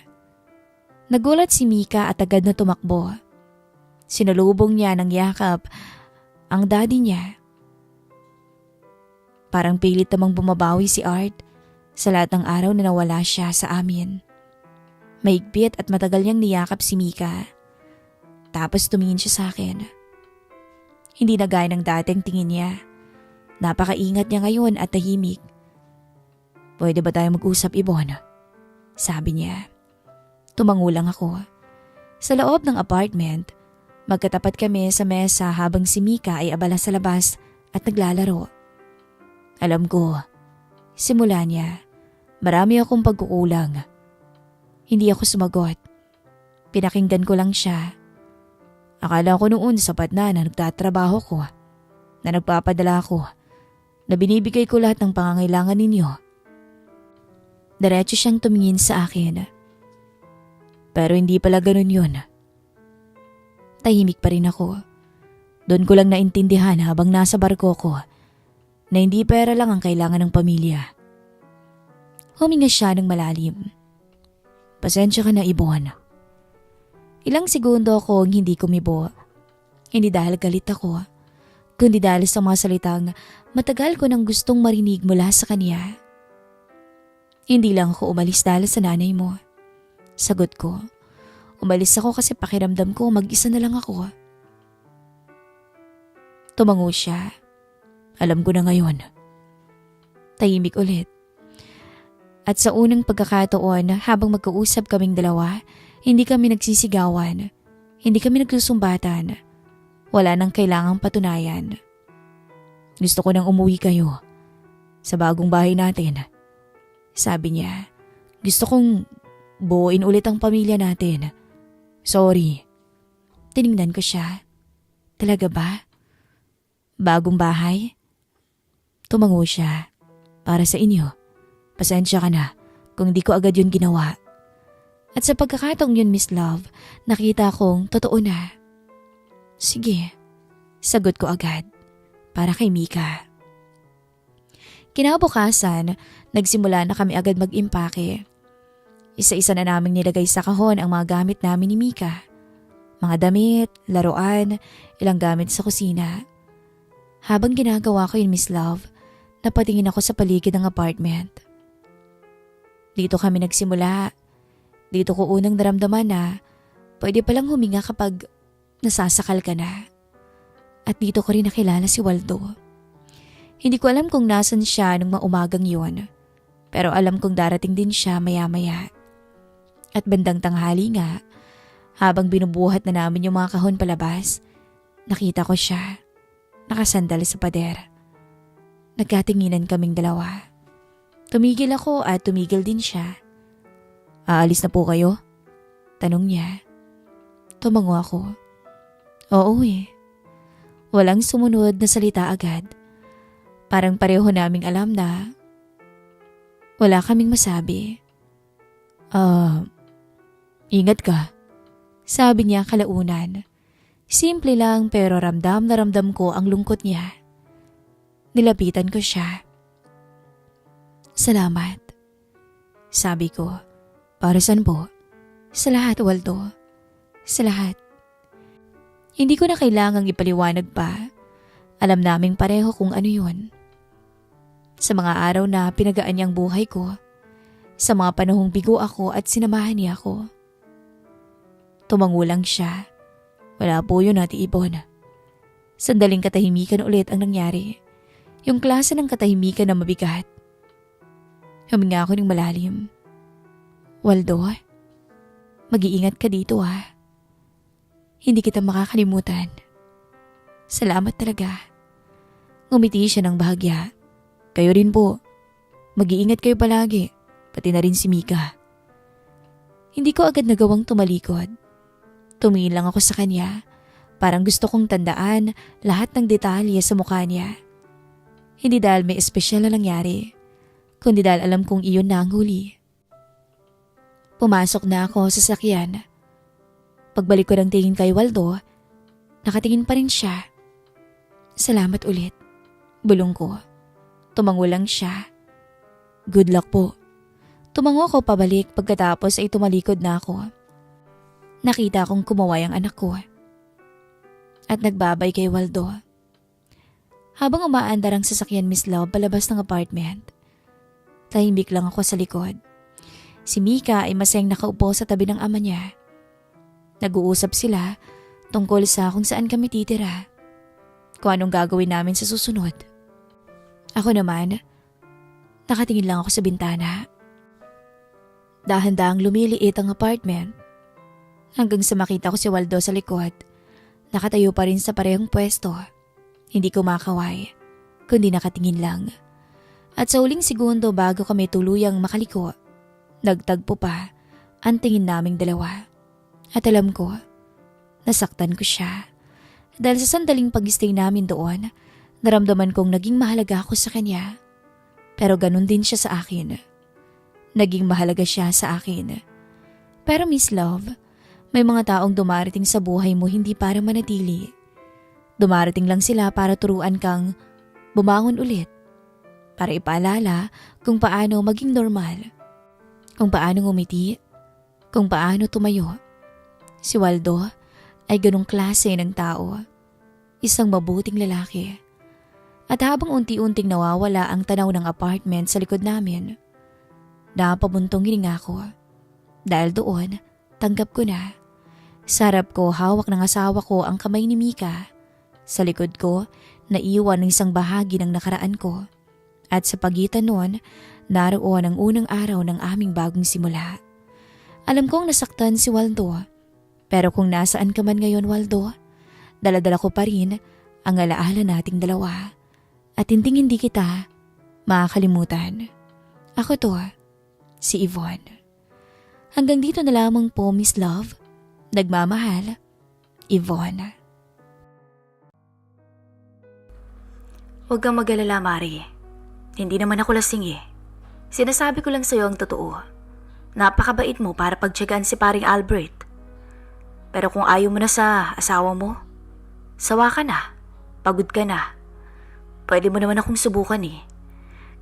Nagulat si Mika at agad na tumakbo. Sinalubong niya ng yakap ang daddy niya. Parang pilit namang bumabawi si Art sa lahat ng araw na nawala siya sa amin. Mahigpit at matagal niyang niyakap si Mika. Tapos tumingin siya sa akin. Hindi na gaya ng dating tingin niya. Napakaingat niya ngayon at tahimik. Pwede ba tayo mag-usap, Ibon? Sabi niya. Tumango lang ako. Sa loob ng apartment, magkatapat kami sa mesa habang si Mika ay abala sa labas at naglalaro. Alam ko, simula niya, marami akong pagkukulang. Hindi ako sumagot. Pinakinggan ko lang siya. Akala ko noon sapat na nagtatrabaho ko, na nagpapadala ko, na binibigay ko lahat ng pangangailangan ninyo. Diretso siyang tumingin sa akin. Pero hindi pala ganun yun. Tahimik pa rin ako. Doon ko lang naintindihan habang nasa barko ko na hindi pera lang ang kailangan ng pamilya. Huminga siya ng malalim. Pasensya ka na, Ibon. Ilang segundo akong hindi kumibo. Hindi dahil galit ako, kundi dahil sa mga salitang matagal ko nang gustong marinig mula sa kanya. Hindi lang ako umalis dahil sa nanay mo. Sagot ko. Umalis ako kasi pakiramdam ko mag-isa na lang ako. Tumango siya. Alam ko na ngayon. Tahimik ulit. At sa unang pagkakataon habang magkausap kaming dalawa, hindi kami nagsisigawan. Hindi kami nagsusumbatan. Wala nang kailangang patunayan. Gusto ko nang umuwi kayo sa bagong bahay natin. Sabi niya, gusto kong buuin ulit ang pamilya natin. Sorry. Tiningnan ko siya. Talaga ba? Bagong bahay? Tumango siya. Para sa inyo. Pasensya ka na kung di ko agad yun ginawa. At sa pagkakataong yun, Miss Love, nakita kong totoo na. Sige, sagot ko agad. Para kay Mika. Kinabukasan, nagsimula na kami agad mag-impake. Isa-isa na naming nilagay sa kahon ang mga gamit namin ni Mika. Mga damit, laruan, ilang gamit sa kusina. Habang ginagawa ko yun, Miss Love, napatingin ako sa paligid ng apartment. Dito kami nagsimula. Dito ko unang naramdaman na pwede palang huminga kapag nasasakal ka na. At dito ko rin nakilala si Waldo. Hindi ko alam kung nasan siya nung maumagang yun. Pero alam kong darating din siya maya-maya. At bandang tanghali nga, habang binubuhat na namin yung mga kahon palabas, nakita ko siya, nakasandal sa pader. Nagkatinginan kaming dalawa. Tumigil ako at tumigil din siya. Aalis na po kayo? Tanong niya. Tumango ako. Oo eh. Walang sumunod na salita agad. Parang pareho naming alam na wala kaming masabi. Ingat ka. Sabi niya kalaunan. Simple lang pero ramdam na ramdam ko ang lungkot niya. Nilapitan ko siya. Salamat. Sabi ko. Para saan po? Sa lahat, Waldo. Sa lahat. Hindi ko na kailangang ipaliwanag pa. Alam naming pareho kung ano yun. Sa mga araw na pinagaan niyang buhay ko, sa mga panahong bigo ako at sinamahan niya ako. Tumango lang siya. Wala po yun, Ate Ibon. Sandaling katahimikan ulit ang nangyari. Yung klase ng katahimikan na mabigat. Huminga ako ng malalim. Waldo, mag-iingat ka dito ha. Hindi kita makakalimutan. Salamat talaga. Ngumiti siya ng bahagya. Kayo rin po. Mag-iingat kayo palagi. Pati na rin si Mika. Hindi ko agad nagawang tumalikod. Tumingin lang ako sa kanya. Parang gusto kong tandaan lahat ng detalye sa mukha niya. Hindi dahil may espesyal na nangyari, kundi dahil alam kong iyon na ang huli. Pumasok na ako sa sasakyan. Pagbalik ko ng tingin kay Waldo, nakatingin pa rin siya. Salamat ulit. Bulong ko. Tumango lang siya. Good luck po. Tumango ako pabalik pagkatapos ay tumalikod na ako. Nakita kong kumaway ang anak ko. At nagbabay kay Waldo. Habang umaandar ang sasakyan, Miss Love, palabas ng apartment. Tahimik lang ako sa likod. Si Mika ay masayang nakaupo sa tabi ng ama niya. Nag-uusap sila tungkol sa kung saan kami titira. Kung anong gagawin namin sa susunod. Ako naman, nakatingin lang ako sa bintana. Dahan-dahang lumiliit ang apartment. Hanggang sa makita ko si Waldo sa likod. Nakatayo pa rin sa parehong pwesto. Hindi kumakaway, kundi nakatingin lang. At sa huling segundo bago kami tuluyang makaliko, nagtagpo pa ang tingin naming dalawa. At alam ko, nasaktan ko siya. Dahil sa sandaling pag-stay namin doon, naramdaman kong naging mahalaga ako sa kanya. Pero ganun din siya sa akin. Naging mahalaga siya sa akin. Pero Miss Love, may mga taong dumarating sa buhay mo hindi para manatili. Dumarating lang sila para turuan kang bumangon ulit. para ipaalala kung paano maging normal, kung paano ngumiti, kung paano tumayo. Si Waldo ay ganong klase ng tao, isang mabuting lalaki. At habang unti-unting nawawala ang tanaw ng apartment sa likod namin, napabuntong hininga ko. Dahil doon, tanggap ko na. Sa harap ko, hawak ng asawa ko ang kamay ni Mika. Sa likod ko, naiwan ng isang bahagi ng nakaraan ko. At sa pagitan noon, naroon ang unang araw ng aming bagong simula. Alam kong nasaktan si Waldo. Pero kung nasaan ka man ngayon, Waldo, daladala ko pa rin ang alaala nating dalawa. At hindi kita makakalimutan. Ako to, si Yvonne. Hanggang dito na lamang po, Miss Love. Nagmamahal, Yvonne. Huwag kang mag-alala, Mari. Hindi naman ako lasing eh. Sinasabi ko lang sa'yo ang totoo. Napakabait mo para pagtiyagaan si paring Albert. Pero kung ayaw mo na sa asawa mo, sawa ka na, pagod ka na. Pwede mo naman akong subukan eh.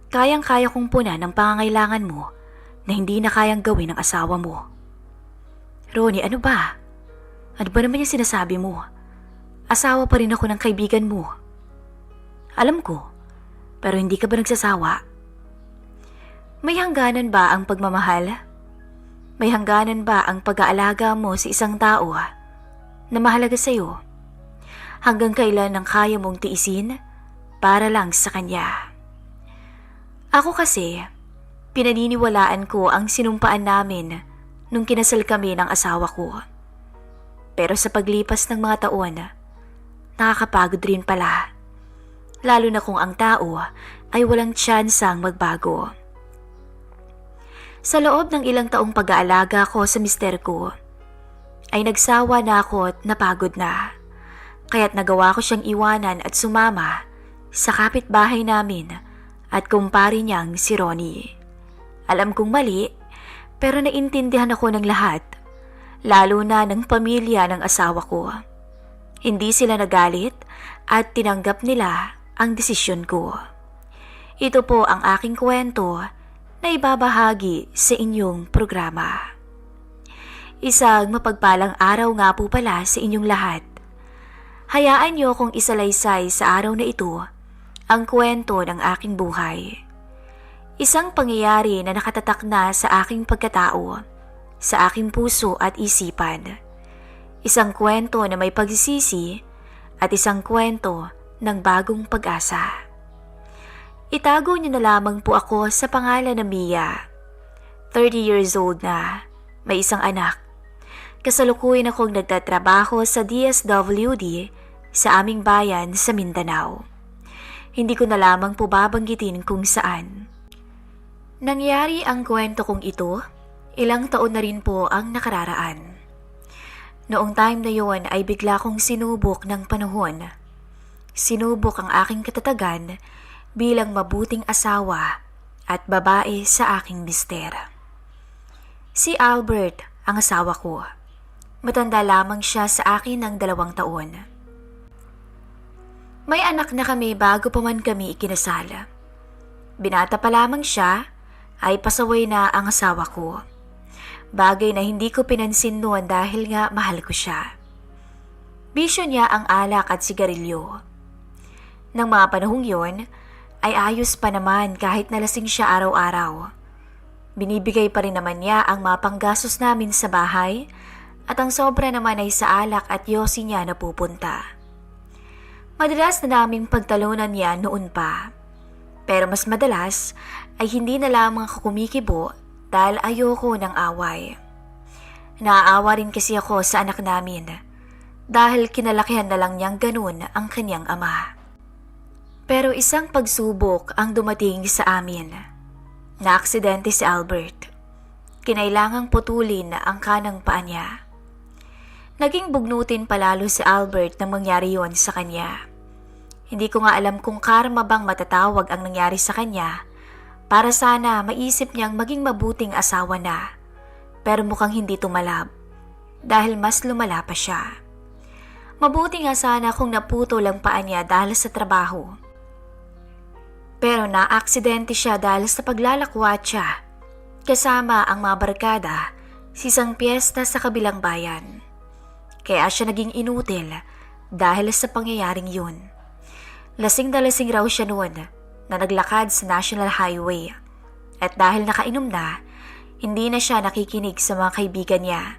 Kayang-kaya kong punan ang pangangailangan mo na hindi na kayang gawin ng asawa mo. Ronnie, ano ba? Ano ba naman yung sinasabi mo? Asawa pa rin ako ng kaibigan mo. Alam ko, pero hindi ka ba nagsasawa? May hangganan ba ang pagmamahal? May hangganan ba ang pag-aalaga mo sa isang tao na mahalaga sa'yo? Hanggang kailan ang kaya mong tiisin para lang sa kanya? Ako kasi, pinaniniwalaan ko ang sinumpaan namin nung kinasal kami ng asawa ko. Pero sa paglipas ng mga taon, nakakapagod rin pala. Lalo na kung ang tao ay walang tsansang magbago. Sa loob ng ilang taong pag-aalaga ko sa mister ko, ay nagsawa na ako at napagod na. Kaya't nagawa ko siyang iwanan at sumama sa kapitbahay namin at kumpare niyang si Ronnie. Alam kong mali, pero naintindihan ako ng lahat, lalo na ng pamilya ng asawa ko. Hindi sila nagalit at tinanggap nila ang desisyon ko. Ito po ang aking kwento na ibabahagi sa inyong programa. Isang mapagpalang araw nga po pala sa inyong lahat. Hayaan niyo kong isalaysay sa araw na ito ang kwento ng aking buhay. Isang pangyayari na nakatatak na sa aking pagkatao, sa aking puso at isipan. Isang kwento na may pagsisisi at isang kwento ng bagong pag-asa. Itago niyo na lamang po ako sa pangalan na Mia. 30 years old na, may isang anak. Kasalukuyan akong nagtatrabaho sa DSWD sa aming bayan sa Mindanao. Hindi ko na lamang po babanggitin kung saan. Nangyari ang kwento kong ito, ilang taon na rin po ang nakararaan. Noong time na yon ay bigla kong sinubok ng panahon. Sinubok ang aking katatagan bilang mabuting asawa at babae sa aking mister. Si Albert ang asawa ko. Matanda lamang siya sa akin ng 2 taon. May anak na kami bago pa man kami ikinasal. Binata pa lamang siya ay pasaway na ang asawa ko. Bagay na hindi ko pinansin noon dahil nga mahal ko siya. Bisyo niya ang alak at sigarilyo. Nang mga panahong yon, ay ayos pa naman kahit nalasing siya araw-araw. Binibigay pa rin naman niya ang mga panggastos namin sa bahay at ang sobra naman ay sa alak at yosi niya napupunta. Madalas na naming pagtalunan niya noon pa. Pero mas madalas ay hindi na lamang ako kumikibo dahil ayoko ng away. Naaawa rin kasi ako sa anak namin dahil kinalakihan na lang niyang ganun ang kanyang ama. Pero isang pagsubok ang dumating sa amin. Naaksidente si Albert. Kinailangang putulin ang kanang paa niya. Naging bugnutin palalo si Albert nang mangyari yon sa kanya. Hindi ko nga alam kung karma bang matatawag ang nangyari sa kanya para sana maisip niyang maging mabuting asawa na. Pero mukhang hindi tumalab dahil mas lumala pa siya. Mabuti nga sana kung naputo lang paa niya dahil sa trabaho. Pero naaksidente siya dahil sa paglalakwat siya. Kasama ang mga barkada sa isang piyesta sa kabilang bayan. Kaya siya naging inutil dahil sa pangyayaring yun. Lasing na lasing raw siya noon na naglakad sa National Highway. At dahil nakainom na, hindi na siya nakikinig sa mga kaibigan niya.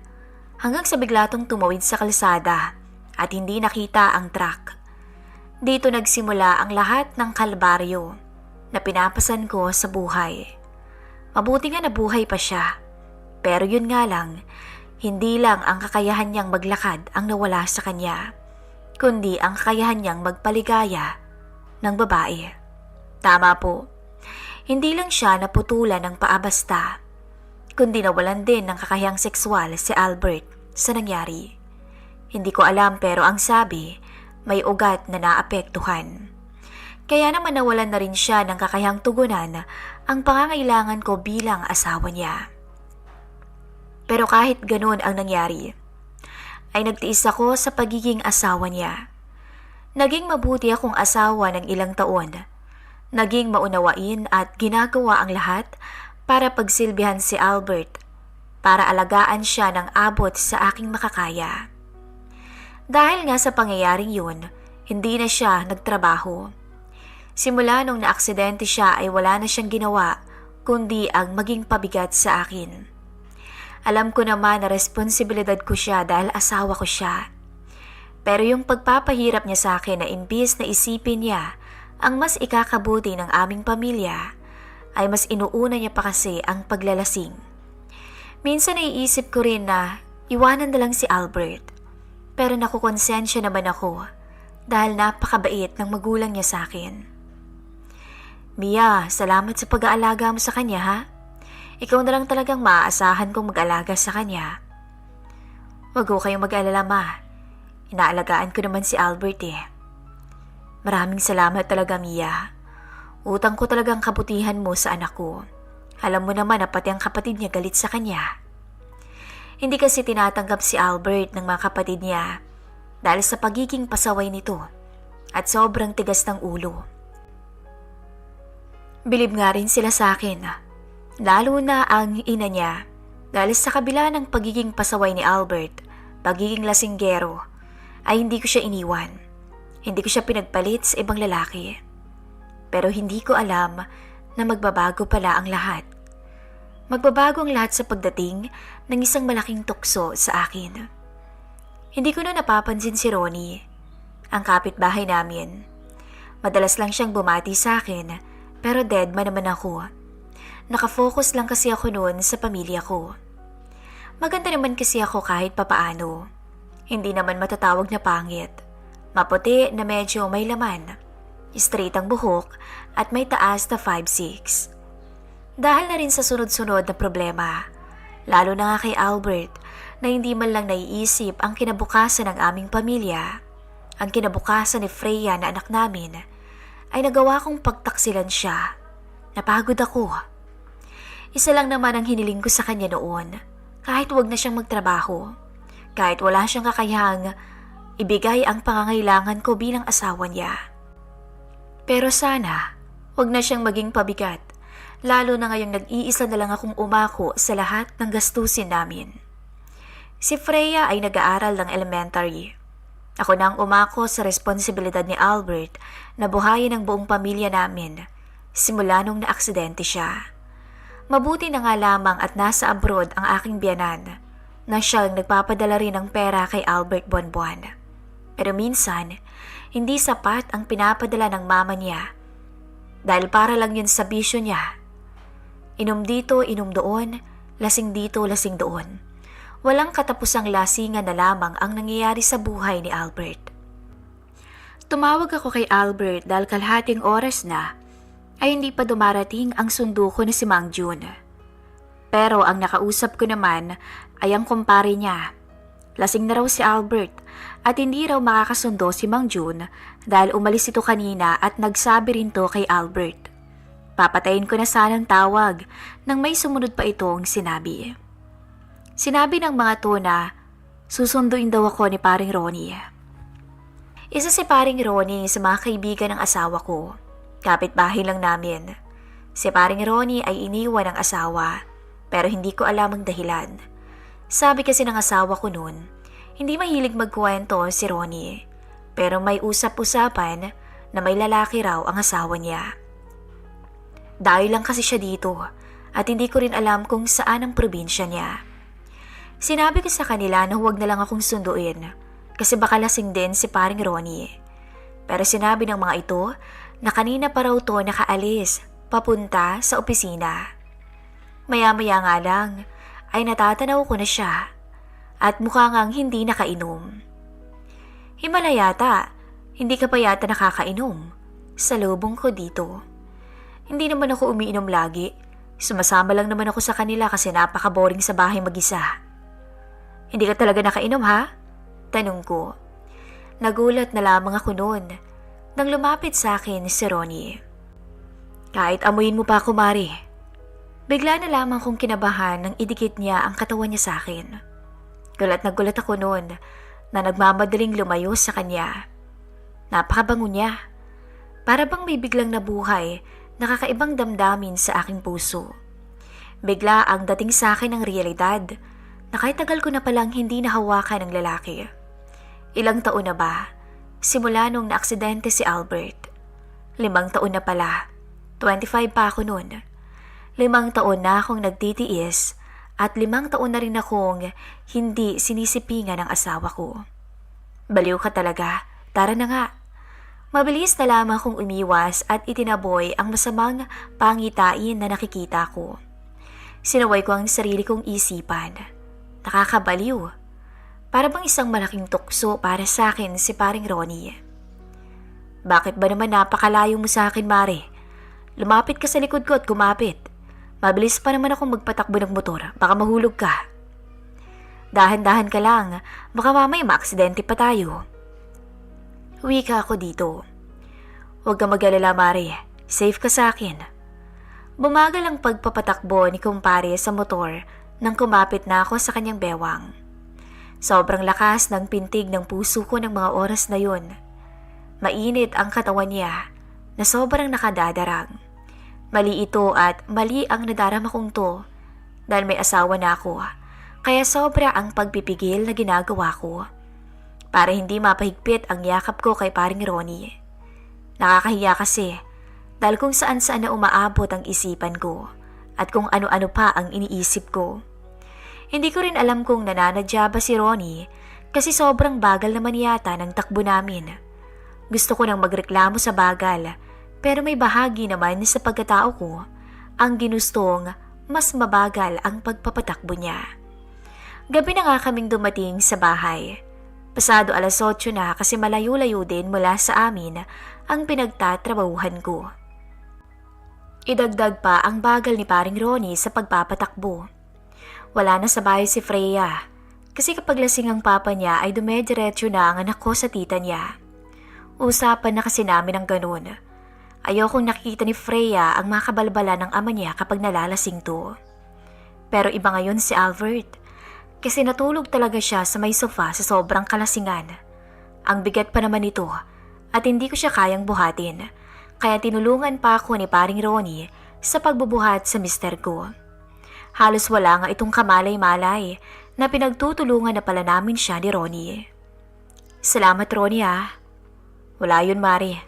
Hanggang sa biglatong tumawid sa kalsada at hindi nakita ang truck. Dito nagsimula ang lahat ng kalbaryo na pinapasan ko sa buhay. Mabuti nga nabuhay pa siya. Pero yun nga lang, hindi lang ang kakayahan niyang maglakad ang nawala sa kanya, kundi ang kakayahan niyang magpaligaya ng babae. Tama po, hindi lang siya naputulan ng paa basta, kundi nawalan din ng kakayahang sekswal si Albert sa nangyari. Hindi ko alam pero ang sabi, may ugat na naapektuhan. Kaya naman nawalan na rin siya ng kakayahang tugunan ang pangangailangan ko bilang asawa niya. Pero kahit ganun ang nangyari, ay nagtiis ako sa pagiging asawa niya. Naging mabuti akong asawa ng ilang taon. Naging maunawain at ginagawa ang lahat para pagsilbihan si Albert, para alagaan siya ng abot sa aking makakaya. Dahil nga sa pangyayaring yun, hindi na siya nagtrabaho. Simula nung naaksidente siya ay wala na siyang ginawa kundi ang maging pabigat sa akin. Alam ko naman na responsibilidad ko siya dahil asawa ko siya. Pero yung pagpapahirap niya sa akin na imbis na isipin niya ang mas ikakabuti ng aming pamilya, ay mas inuuna niya pa kasi ang paglalasing. Minsan naiisip ko rin na iwanan na lang si Albert. Pero nakukonsensya naman ako dahil napakabait ng magulang niya sa akin. Mia, salamat sa pag-aalaga mo sa kanya ha. Ikaw na lang talagang maaasahan kong mag-alaga sa kanya. Wag ko kayong mag-alala ma. Inaalagaan ko naman si Albert eh. Maraming salamat talaga Mia. Utang ko talagang kabutihan mo sa anak ko. Alam mo naman na pati ang kapatid niya galit sa kanya. Hindi kasi tinatanggap si Albert ng mga kapatid niya dahil sa pagiging pasaway nito at sobrang tigas ng ulo. Bilib nga rin sila sa akin, lalo na ang ina niya dahil sa kabila ng pagiging pasaway ni Albert, pagiging lasinggero, ay hindi ko siya iniwan. Hindi ko siya pinagpalit sa ibang lalaki. Pero hindi ko alam na magbabago pala ang lahat. Magbabago ang lahat sa pagdating ng isang malaking tukso sa akin. Hindi ko na napapansin si Ronnie, ang kapitbahay namin. Madalas lang siyang bumati sa akin, pero deadman naman ako. Nakafocus lang kasi ako noon sa pamilya ko. Maganda naman kasi ako kahit papaano. Hindi naman matatawag na pangit. Maputi na medyo may laman. Straight ang buhok at may taas na 5'6". Dahil na rin sa sunod-sunod na problema, lalo na nga kay Albert na hindi man lang naiisip ang kinabukasan ng aming pamilya, ang kinabukasan ni Freya na anak namin, ay nagawa kong pagtaksilan siya. Napagod ako. Isa lang naman ang hiniling ko sa kanya noon, kahit wag na siyang magtrabaho, kahit wala siyang kakayahang ibigay ang pangangailangan ko bilang asawa niya. Pero sana, wag na siyang maging pabigat, lalo na ngayong nag-iisa na lang akong umako sa lahat ng gastusin namin. Si Freya ay nag-aaral ng elementary. Ako na ang umako sa responsibilidad ni Albert na buhayin ang buong pamilya namin simula nung naaksidente siya. Mabuti na nga lamang at nasa abroad ang aking biyanan na siyang nagpapadala rin ng pera kay Albert buwan-buwan. Pero minsan, hindi sapat ang pinapadala ng mama niya dahil para lang yun sa bisyo niya. Inom dito, inom doon, lasing dito, lasing doon. Walang katapusang lasingan na lamang ang nangyayari sa buhay ni Albert. Tumawag ako kay Albert dahil kalahating oras na ay hindi pa dumarating ang sundo ko na si Mang Jun. Pero ang nakausap ko naman ay ang kumpare niya. Lasing na raw si Albert at hindi raw makakasundo si Mang Jun dahil umalis ito kanina at nagsabi rin to kay Albert. Papatayin ko na sanang tawag nang may sumunod pa itong sinabi. Sinabi ng mga to na susunduin daw ako ni paring Ronnie. Isa si paring Ronnie sa mga kaibigan ng asawa ko. Kapitbahay lang namin. Si paring Ronnie ay iniwan ng asawa, pero hindi ko alam ang dahilan. Sabi kasi ng asawa ko noon, hindi mahilig magkwento si Ronnie, pero may usap-usapan na may lalaki raw ang asawa niya. Dahil lang kasi siya dito at hindi ko rin alam kung saan ang probinsya niya. Sinabi ko sa kanila na huwag na lang akong sunduin kasi baka lasing din si paring Ronnie. Pero sinabi ng mga ito na kanina pa raw to nakaalis papunta sa opisina. Maya-maya nga lang ay natatanaw ko na siya at mukha ngang hindi nakainom. Himala yata, hindi ka pa yata nakakainom. Sa lubong ko dito. Hindi naman ako umiinom lagi. Sumasama lang naman ako sa kanila kasi napaka-boring sa bahay mag-isa. Hindi ka talaga nakainom ha? Tanong ko. Nagulat na lamang ako noon nang lumapit sa akin si Ronnie. Kahit amuyin mo pa ako, Mari. Bigla na lamang kong kinabahan nang idikit niya ang katawan niya sa akin. Gulat na gulat ako noon na nagmamadaling lumayo sa kanya. Napakabango niya. Para bang may biglang nabuhay, nakakaibang damdamin sa aking puso. Bigla ang dating sa akin ng realidad na kahit tagal ko na palang hindi nahawakan ng lalaki. Ilang taon na ba? Simula nung naaksidente si Albert. 5 taon na pala. 25 pa ako noon. 5 taon na akong nagtitiis at 5 taon na rin akong hindi sinisipingan ng asawa ko. Baliw ka talaga. Tara na nga. Mabilis na lamang kong umiwas at itinaboy ang masamang pangitain na nakikita ko. Sinaway ko ang sarili kong isipan. Nakakabaliw. Para bang isang malaking tukso para sa akin si paring Ronnie. Bakit ba naman napakalayo mo sa akin, Mare? Lumapit ka sa likod ko at kumapit. Mabilis pa naman akong magpatakbo ng motor. Baka mahulog ka. Dahan-dahan ka lang. Baka mamaya maaksidente pa tayo. Wika ako dito. Huwag kang mag-alala, Mare. Safe ka sa akin. Bumagal ang pagpapatakbo ni kumpare sa motor nang kumapit na ako sa kanyang bewang. Sobrang lakas ng pintig ng puso ko ng mga oras na yun. Mainit ang katawan niya na sobrang nakadadarang. Mali ito at mali ang nadarama kong to dahil may asawa na ako. Kaya sobra ang pagpipigil na ginagawa ko para hindi mapahigpit ang yakap ko kay paring Ronnie. Nakakahiya kasi dahil kung saan-saan na umaabot ang isipan ko at kung ano-ano pa ang iniisip ko. Hindi ko rin alam kung nananadya ba si Ronnie kasi sobrang bagal naman yata ng takbo namin. Gusto ko nang magreklamo sa bagal pero may bahagi naman sa pagkatao ko ang ginustong mas mabagal ang pagpapatakbo niya. Gabi na nga kaming dumating sa bahay. Pasado 8:00 na kasi malayo-layo din mula sa amin ang pinagtatrabahuhan ko. Idagdag pa ang bagal ni paring Ronnie sa pagpapatakbo. Wala na sa bahay si Freya kasi kapag lasing ang papa niya ay dumediretso na ang anak ko sa tita niya. Usapan na kasi namin ang ganun. Ayokong nakikita ni Freya ang makabalbala ng ama niya kapag nalalasing to. Pero iba ngayon si Albert. Kasi natulog talaga siya sa may sofa sa sobrang kalasingan. Ang bigat pa naman ito at hindi ko siya kayang buhatin. Kaya tinulungan pa ako ni paring Ronnie sa pagbubuhat sa mister ko. Halos wala nga itong kamalay-malay na pinagtutulungan na pala namin siya ni Ronnie. Salamat, Ronnie ah. Wala yun, Mari.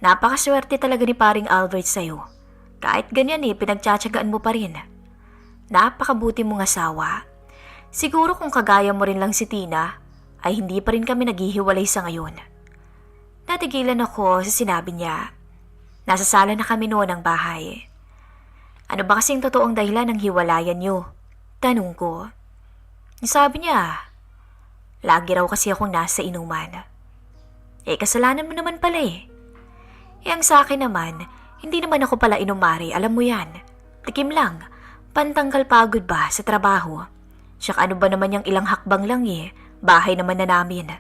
Napakaswerte talaga ni paring Albert sa'yo. Kahit ganyan pinagtsatsagaan mo pa rin. Napakabuti mong asawa. Siguro kung kagaya mo rin lang si Tina, ay hindi pa rin kami naghihiwalay sa ngayon. Natigilan ako sa sinabi niya. Nasa sala na kami noon ng bahay. Ano ba kasing totoong dahilan ng hiwalayan niyo? Tanong ko. Sabi niya, lagi raw kasi akong nasa inuman. Kasalanan mo naman pala ang sa akin naman, hindi naman ako pala inom, Mari, alam mo yan. Tikim lang, pantanggal pagod ba sa trabaho? Tsaka ano ba naman yung ilang hakbang lang bahay naman na namin.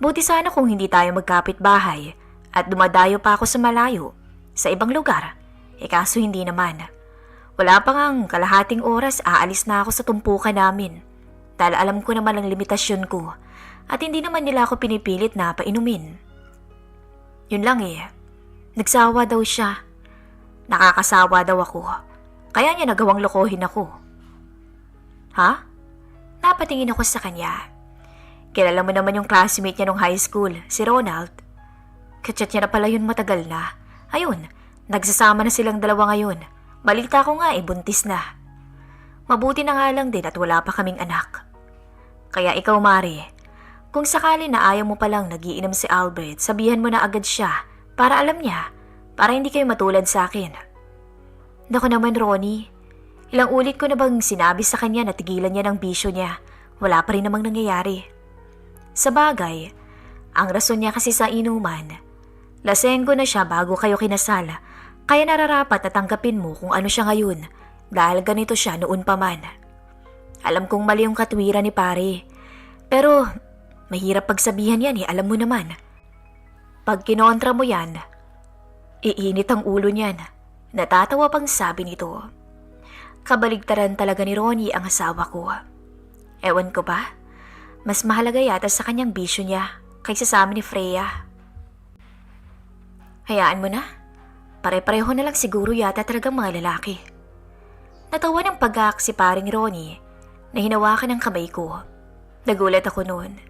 Buti sana kung hindi tayo magkapit bahay at dumadayo pa ako sa malayo, sa ibang lugar. Kaso hindi naman. Wala pa ngang kalahating oras aalis na ako sa tumpukan namin. Dahil alam ko naman ang limitasyon ko at hindi naman nila ako pinipilit na painumin. Yun lang Nagsawa daw siya. Nakakasawa daw ako. Kaya niya nagawang lokohin ako. Ha? Napatingin ako sa kanya. Kilala mo naman yung classmate niya nung high school, si Ronald. Kachat niya na pala yun matagal na. Ayun, nagsasama na silang dalawa ngayon. Balita ko nga buntis na. Mabuti na nga lang din at wala pa kaming anak. Kaya ikaw, Mari, kung sakali na ayaw mo palang nagiinom si Albert, sabihan mo na agad siya para alam niya, para hindi kayo matulad sa akin. Naku naman, Ronnie. Ilang ulit ko na bang sinabi sa kanya na tigilan niya ng bisyo niya, wala pa rin namang nangyayari. Sa bagay, ang rason niya kasi sa inuman, lasenggo na siya bago kayo kinasal, kaya nararapat na tanggapin mo kung ano siya ngayon dahil ganito siya noon pa man. Alam kong mali yung katwiran ni pare, pero mahirap pagsabihan yan alam mo naman. Pag kinontra mo yan, iinit ang ulo niyan. Natatawa pang sabi nito. Kabaligtaran talaga ni Ronnie ang asawa ko. Ewan ko ba? Mas mahalaga yata sa kanyang bisyo niya kaysa sa amin ni Freya. Hayaan mo na. Pare-pareho na lang siguro yata talagang mga lalaki. Natawa ng pag-aak si paring Ronnie na hinawakan ng kamay ko. Nagulat ako noon.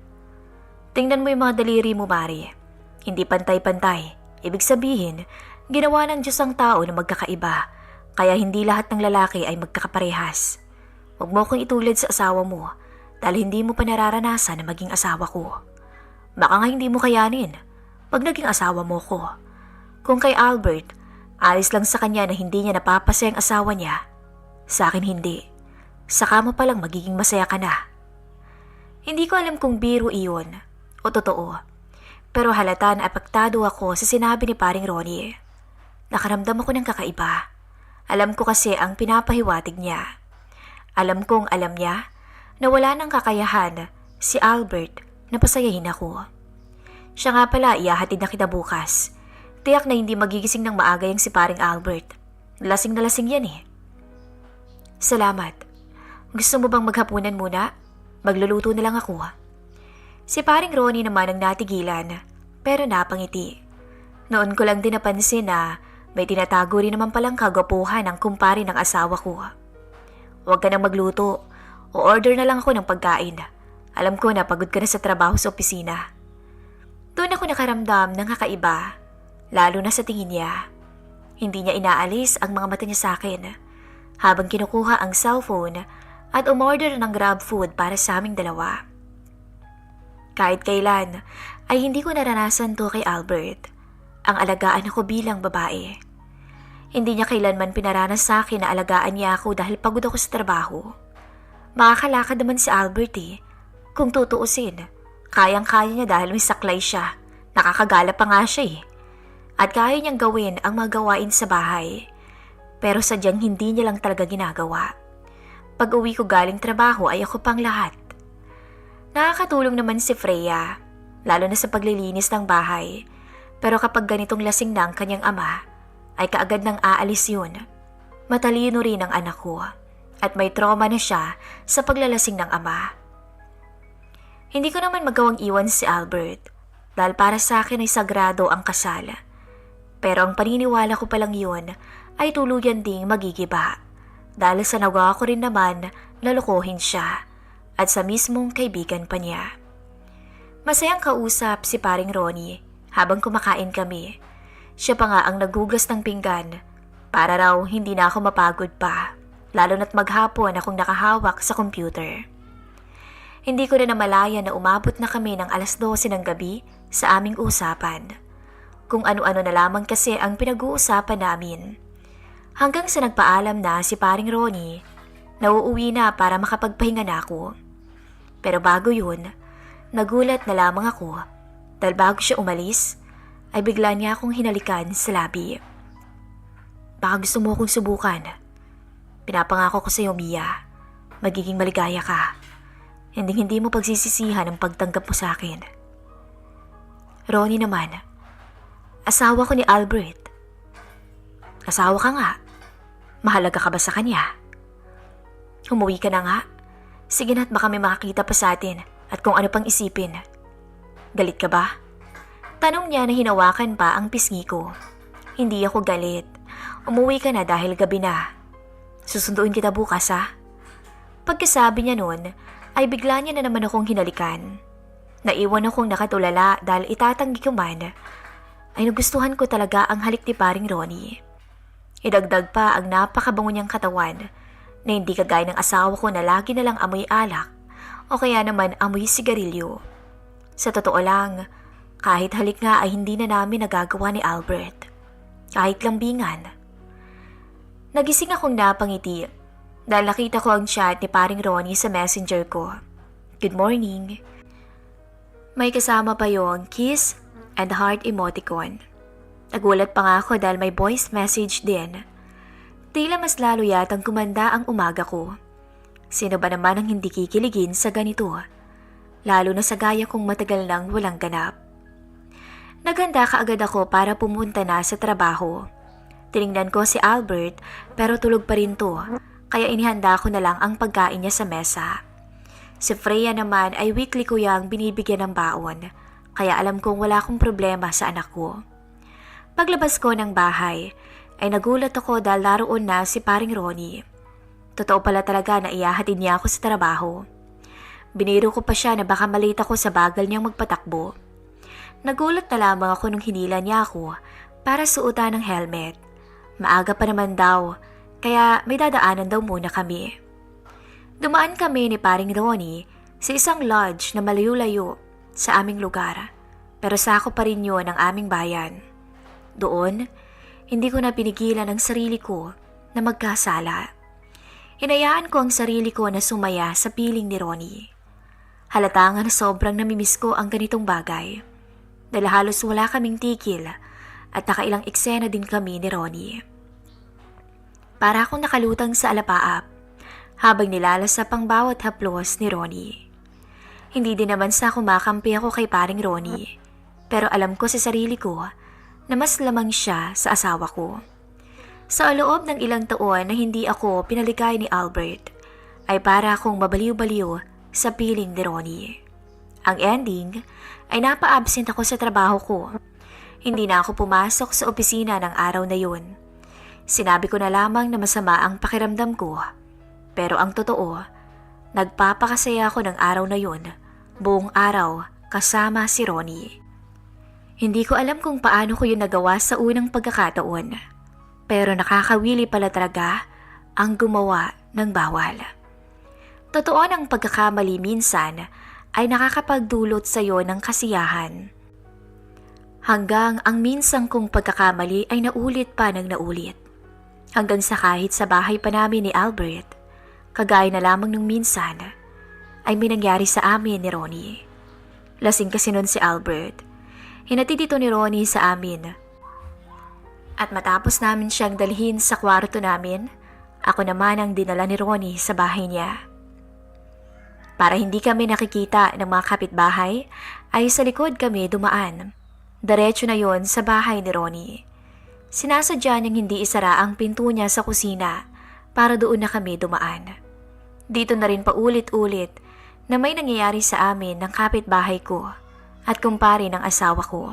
Tingnan mo yung mga daliri mo, Mari. Hindi pantay-pantay. Ibig sabihin, ginawa ng Diyos ang tao na magkakaiba. Kaya hindi lahat ng lalaki ay magkakaparehas. Huwag mo akong itulad sa asawa mo dahil hindi mo pa nararanasan na maging asawa ko. Baka nga hindi mo kayanin pag naging asawa mo ko. Kung kay Albert, alis lang sa kanya na hindi niya napapasaya ang asawa niya. Sa akin hindi. Saka mo palang magiging masaya ka na. Hindi ko alam kung biro iyon o totoo. Pero halata na apektado ako sa sinabi ni paring Ronnie. Nakaramdam ako ng kakaiba. Alam ko kasi ang pinapahiwatig niya. Alam kong alam niya na wala nang kakayahan si Albert na pasayahin ako. Siya nga pala ihahatid na kita bukas. Tiyak na hindi magigising ng maaga yung si paring Albert. Lasing na lasing yan Salamat. Gusto mo bang maghapunan muna? Magluluto na lang ako. Si paring Ronnie naman ang natigilan, pero napangiti. Noon ko lang din napansin na may tinatago rin naman palang kagwapuhan ang kumpare ng asawa ko. Huwag ka nang magluto. O-order na lang ako ng pagkain. Alam ko na pagod ka na sa trabaho sa opisina. Doon ako nakaramdam ng kakaiba, lalo na sa tingin niya. Hindi niya inaalis ang mga mata niya sa akin habang kinukuha ang cellphone at umorder ng grab food para sa aming dalawa. Kahit kailan ay hindi ko naranasan to kay Albert, ang alagaan ako bilang babae. Hindi niya kailanman pinaranas sa akin na alagaan niya ako dahil pagod ako sa trabaho. Makakalakad naman si Albert kung tutuusin. Kayang-kaya niya dahil may saklay siya. Nakakagala pa nga siya At kaya niyang gawin ang mga gawain sa bahay. Pero sadyang hindi niya lang talaga ginagawa. Pag uwi ko galing trabaho ay ako pang lahat. Nakakatulong naman si Freya, lalo na sa paglilinis ng bahay. Pero kapag ganitong lasing na ang kanyang ama, ay kaagad nang aalis yun. Matalino rin ang anak ko at may trauma na siya sa paglalasing ng ama. Hindi ko naman magawang iwan si Albert dahil para sa akin ay sagrado ang kasal. Pero ang paniniwala ko palang yun ay tuluyan ding magigiba dahil sa nagawa ko rin naman na lokohin siya at sa mismong kaibigan pa niya. Masayang kausap si paring Ronnie habang kumakain kami. Siya pa nga ang naghugas ng pinggan para raw hindi na ako mapagod pa, lalo na't maghapon akong nakahawak sa computer. Hindi ko na namalaya na umabot na kami ng 12:00 ng gabi sa aming usapan. Kung ano-ano na lamang kasi ang pinag-uusapan namin. Hanggang sa nagpaalam na si paring Ronnie na uuwi na para makapagpahinga na ako. Pero bago yun, nagulat na lamang ako dahil bago siya umalis, ay bigla niya akong hinalikan sa labi. Baka gusto mo akong subukan. Pinapangako ko sa iyo, Mia. Magiging maligaya ka. Hindi mo pagsisisihan ang pagtanggap mo sa akin. Ronnie naman, asawa ko ni Albert. Asawa ka nga. Mahalaga ka ba sa kanya? Umuwi ka na nga. Sige na't baka may makakita pa sa atin at kung ano pang isipin. Galit ka ba? Tanong niya na hinawakan pa ang pisngi ko. Hindi ako galit. Umuwi ka na dahil gabi na. Susunduin kita bukas ha. Pagkasabi niya noon, ay bigla niya na naman akong hinalikan. Naiwan akong nakatulala dahil itatanggi ko man, ay nagustuhan ko talaga ang halik ni paring Ronnie. Idagdag pa ang napakabango niyang katawan na hindi kagaya ng asawa ko na lagi na lang amoy alak o kaya naman amoy sigarilyo. Sa totoo lang, kahit halik nga ay hindi na namin nagagawa ni Albert. Kahit lambingan. Nagising akong napangiti dahil nakita ko ang chat ni paring Ronnie sa messenger ko. Good morning. May kasama pa yung kiss and heart emoticon. Nagulat pa nga ako dahil may voice message din. Tila mas lalo yatang kumanda ang umaga ko. Sino ba naman ang hindi kikiligin sa ganito? Lalo na sa gaya kong matagal nang walang ganap. Naganda kaagad ako para pumunta na sa trabaho. Tiningnan ko si Albert pero tulog pa rin to, kaya inihanda ko na lang ang pagkain niya sa mesa. Si Freya naman ay weekly ko yang binibigyan ng baon, kaya alam kong wala akong problema sa anak ko. Paglabas ko ng bahay, ay nagulat ako dahil naroon na si paring Ronnie. Totoo pala talaga na iyahatid niya ako sa trabaho. Biniro ko pa siya na baka malate ako sa bagal niyang magpatakbo. Nagulat na lamang ako nung hinila niya ako para suotan ng helmet. Maaga pa naman daw, kaya may dadaanan daw muna kami. Dumaan kami ni paring Ronnie sa isang lodge na malayo-layo sa aming lugar, pero sako pa rin yun ang aming bayan. Doon, hindi ko na pinigilan ang sarili ko na magkasala. Hinayaan ko ang sarili ko na sumaya sa piling ni Ronnie. Halata nga na sobrang namimiss ko ang ganitong bagay. Dahil halos wala kaming tigil at nakailang eksena din kami ni Ronnie. Para akong nakalutang sa alapaap habang nilalasap ang bawat haplos ni Ronnie. Hindi din naman sa kumakampi ako kay paring Ronnie, pero alam ko sa sarili ko na mas lamang siya sa asawa ko. Sa loob ng ilang taon na hindi ako pinaligay ni Albert, ay para akong mabaliw-baliw sa piling ni Ronnie. Ang ending ay napa-absent ako sa trabaho ko. Hindi na ako pumasok sa opisina ng araw na yun. Sinabi ko na lamang na masama ang pakiramdam ko. Pero ang totoo, nagpapakasaya ako ng araw na yun, buong araw kasama si Ronnie. Hindi ko alam kung paano ko yun nagawa sa unang pagkakataon. Pero nakakawili pala talaga ang gumawa ng bawal. Totoo ng pagkakamali minsan ay nakakapagdulot sa iyo ng kasiyahan. Hanggang ang minsang kong pagkakamali ay naulit pa ng naulit. Hanggang sa kahit sa bahay pa namin ni Albert, kagaya na lamang nung minsan, ay may nangyari sa amin ni Ronnie. Lasing kasi nun si Albert. Hinatid ito ni Ronnie sa amin. At matapos namin siyang dalhin sa kwarto namin, ako naman ang dinala ni Ronnie sa bahay niya. Para hindi kami nakikita ng mga kapitbahay, ay sa likod kami dumaan. Diretso na yon sa bahay ni Ronnie. Sinasadya niyang hindi isara ang pinto niya sa kusina para doon na kami dumaan. Dito na rin paulit-ulit na may nangyayari sa amin ng kapitbahay ko at kumpare ng asawa ko.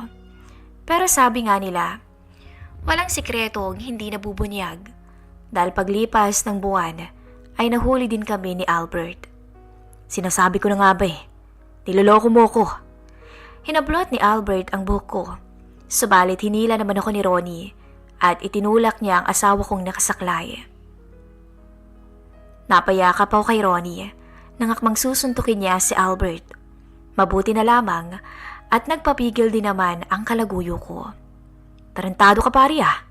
Pero sabi nga nila, walang sikretong hindi nabubunyag dahil paglipas ng buwan ay nahuli din kami ni Albert. Sinasabi ko na nga ba niloloko mo ko. Hinablot ni Albert ang buhok ko, subalit hinila naman ako ni Ronnie at itinulak niya ang asawa kong nakasaklay. Napayakap ako kay Ronnie nang akmang susuntukin niya si Albert. Mabuti na lamang at nagpapigil din naman ang kalaguyo ko. Tarantado ka pari ah.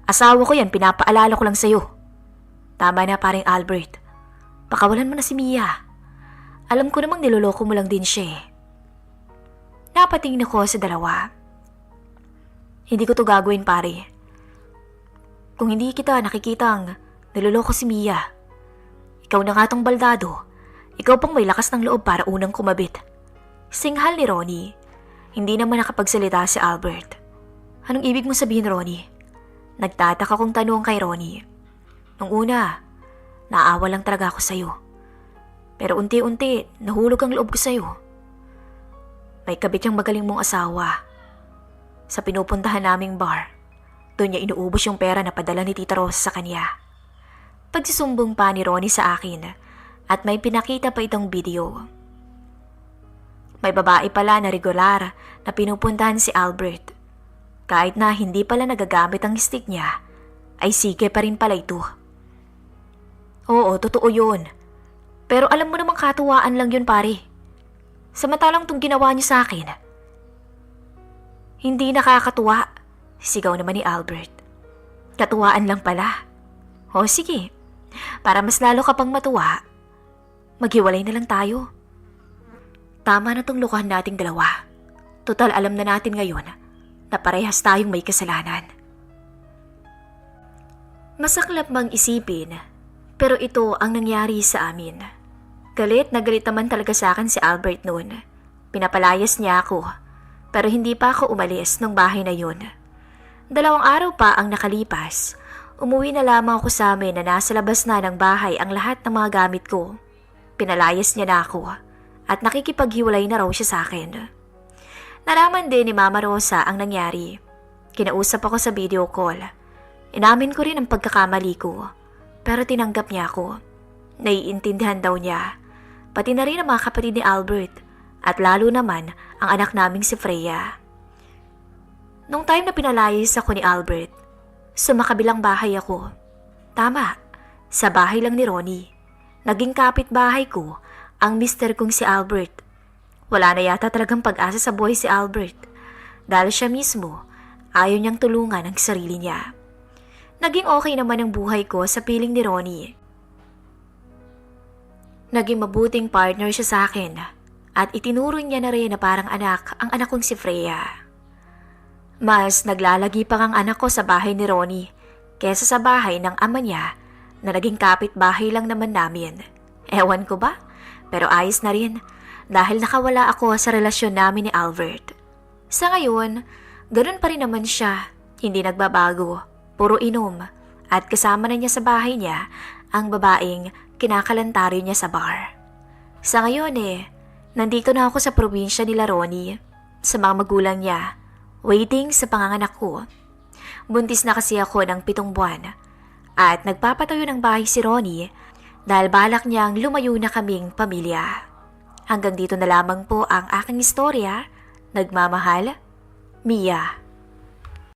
Asawa ko yan, pinapaalala ko lang sa'yo. Tama na paring Albert. Pakawalan mo na si Mia. Alam ko namang niloloko mo lang din siya eh. Napatingin ako sa dalawa. Hindi ko to gagawin pare. Kung hindi kita nakikitang niloloko si Mia, ikaw na nga tong baldado. Ikaw pang may lakas ng loob para unang kumabit. Singhal ni Ronnie. Hindi naman nakapagsalita si Albert. Anong ibig mo sabihin, Ronnie? Nagtataka kong tanong kay Ronnie. Nung una, naawa lang talaga ako sa'yo. Pero unti-unti, nahulog ang loob ko sa'yo. May kabit yung magaling mong asawa. Sa pinupuntahan naming bar, Doon niya inuubos yung pera na padala ni Tita Rosa sa kanya. Pagsusumbong pa ni Ronnie sa akin at may pinakita pa itong video. May babae pala na regular na pinupuntahan si Albert. Kahit na hindi pala nagagamit ang stick niya, ay sige pa rin pala ito. Oo, totoo yun. Pero alam mo namang katuwaan lang yun, pare. Samantalang tong ginawa niya sa akin. Hindi nakakatuwa, sigaw naman ni Albert. Katuwaan lang pala. O sige, para mas lalo ka pang matuwa, maghiwalay na lang tayo. Tama na tong lukuhan nating dalawa. Total alam na natin ngayon na parehas tayong may kasalanan. Masaklap mang isipin, pero ito ang nangyari sa amin. Galit na galit naman talaga sa akin si Albert noon. Pinapalayas niya ako, pero hindi pa ako umalis ng bahay na yun. 2 araw pa ang nakalipas, umuwi na lamang ako sa amin na nasa labas na ng bahay ang lahat ng mga gamit ko. Pinalayas niya na ako at nakikipaghiwalay na raw siya sa akin. Nalaman din ni Mama Rosa ang nangyari. Kinausap ako sa video call. Inamin ko rin ang pagkakamali ko, pero tinanggap niya ako. Naiintindihan daw niya, pati na rin ang mga kapatid ni Albert at lalo naman ang anak naming si Freya. Nung time na pinalayas ako ni Albert, sumakabilang bahay ako. Tama, sa bahay lang ni Ronnie. Naging kapitbahay ko ang mister kong si Albert. Wala na yata talagang pag-asa sa buhay si Albert dahil siya mismo ayaw niyang tulungan ang sarili niya. Naging okay naman ang buhay ko sa piling ni Ronnie. Naging mabuting partner siya sa akin at itinuro niya na rin na parang anak ang anak kong si Freya. Mas naglalagi pa ang anak ko sa bahay ni Ronnie kesa sa bahay ng ama niya na naging kapitbahay lang naman namin. Ewan ko ba? Pero ayos na rin dahil nakawala ako sa relasyon namin ni Albert. Sa ngayon, ganun pa rin naman siya, hindi nagbabago. Puro inom at kasama na niya sa bahay niya ang babaeng kinakalantarin niya sa bar. Sa ngayon nandito na ako sa probinsya nila Ronnie, sa mga magulang niya, waiting sa panganganak ko. Buntis na kasi ako ng 7 buwan at nagpapatayo ng bahay si Ronnie dahil balak niyang lumayo na kaming pamilya. Hanggang dito na lamang po ang aking istorya. Nagmamahal, Mia.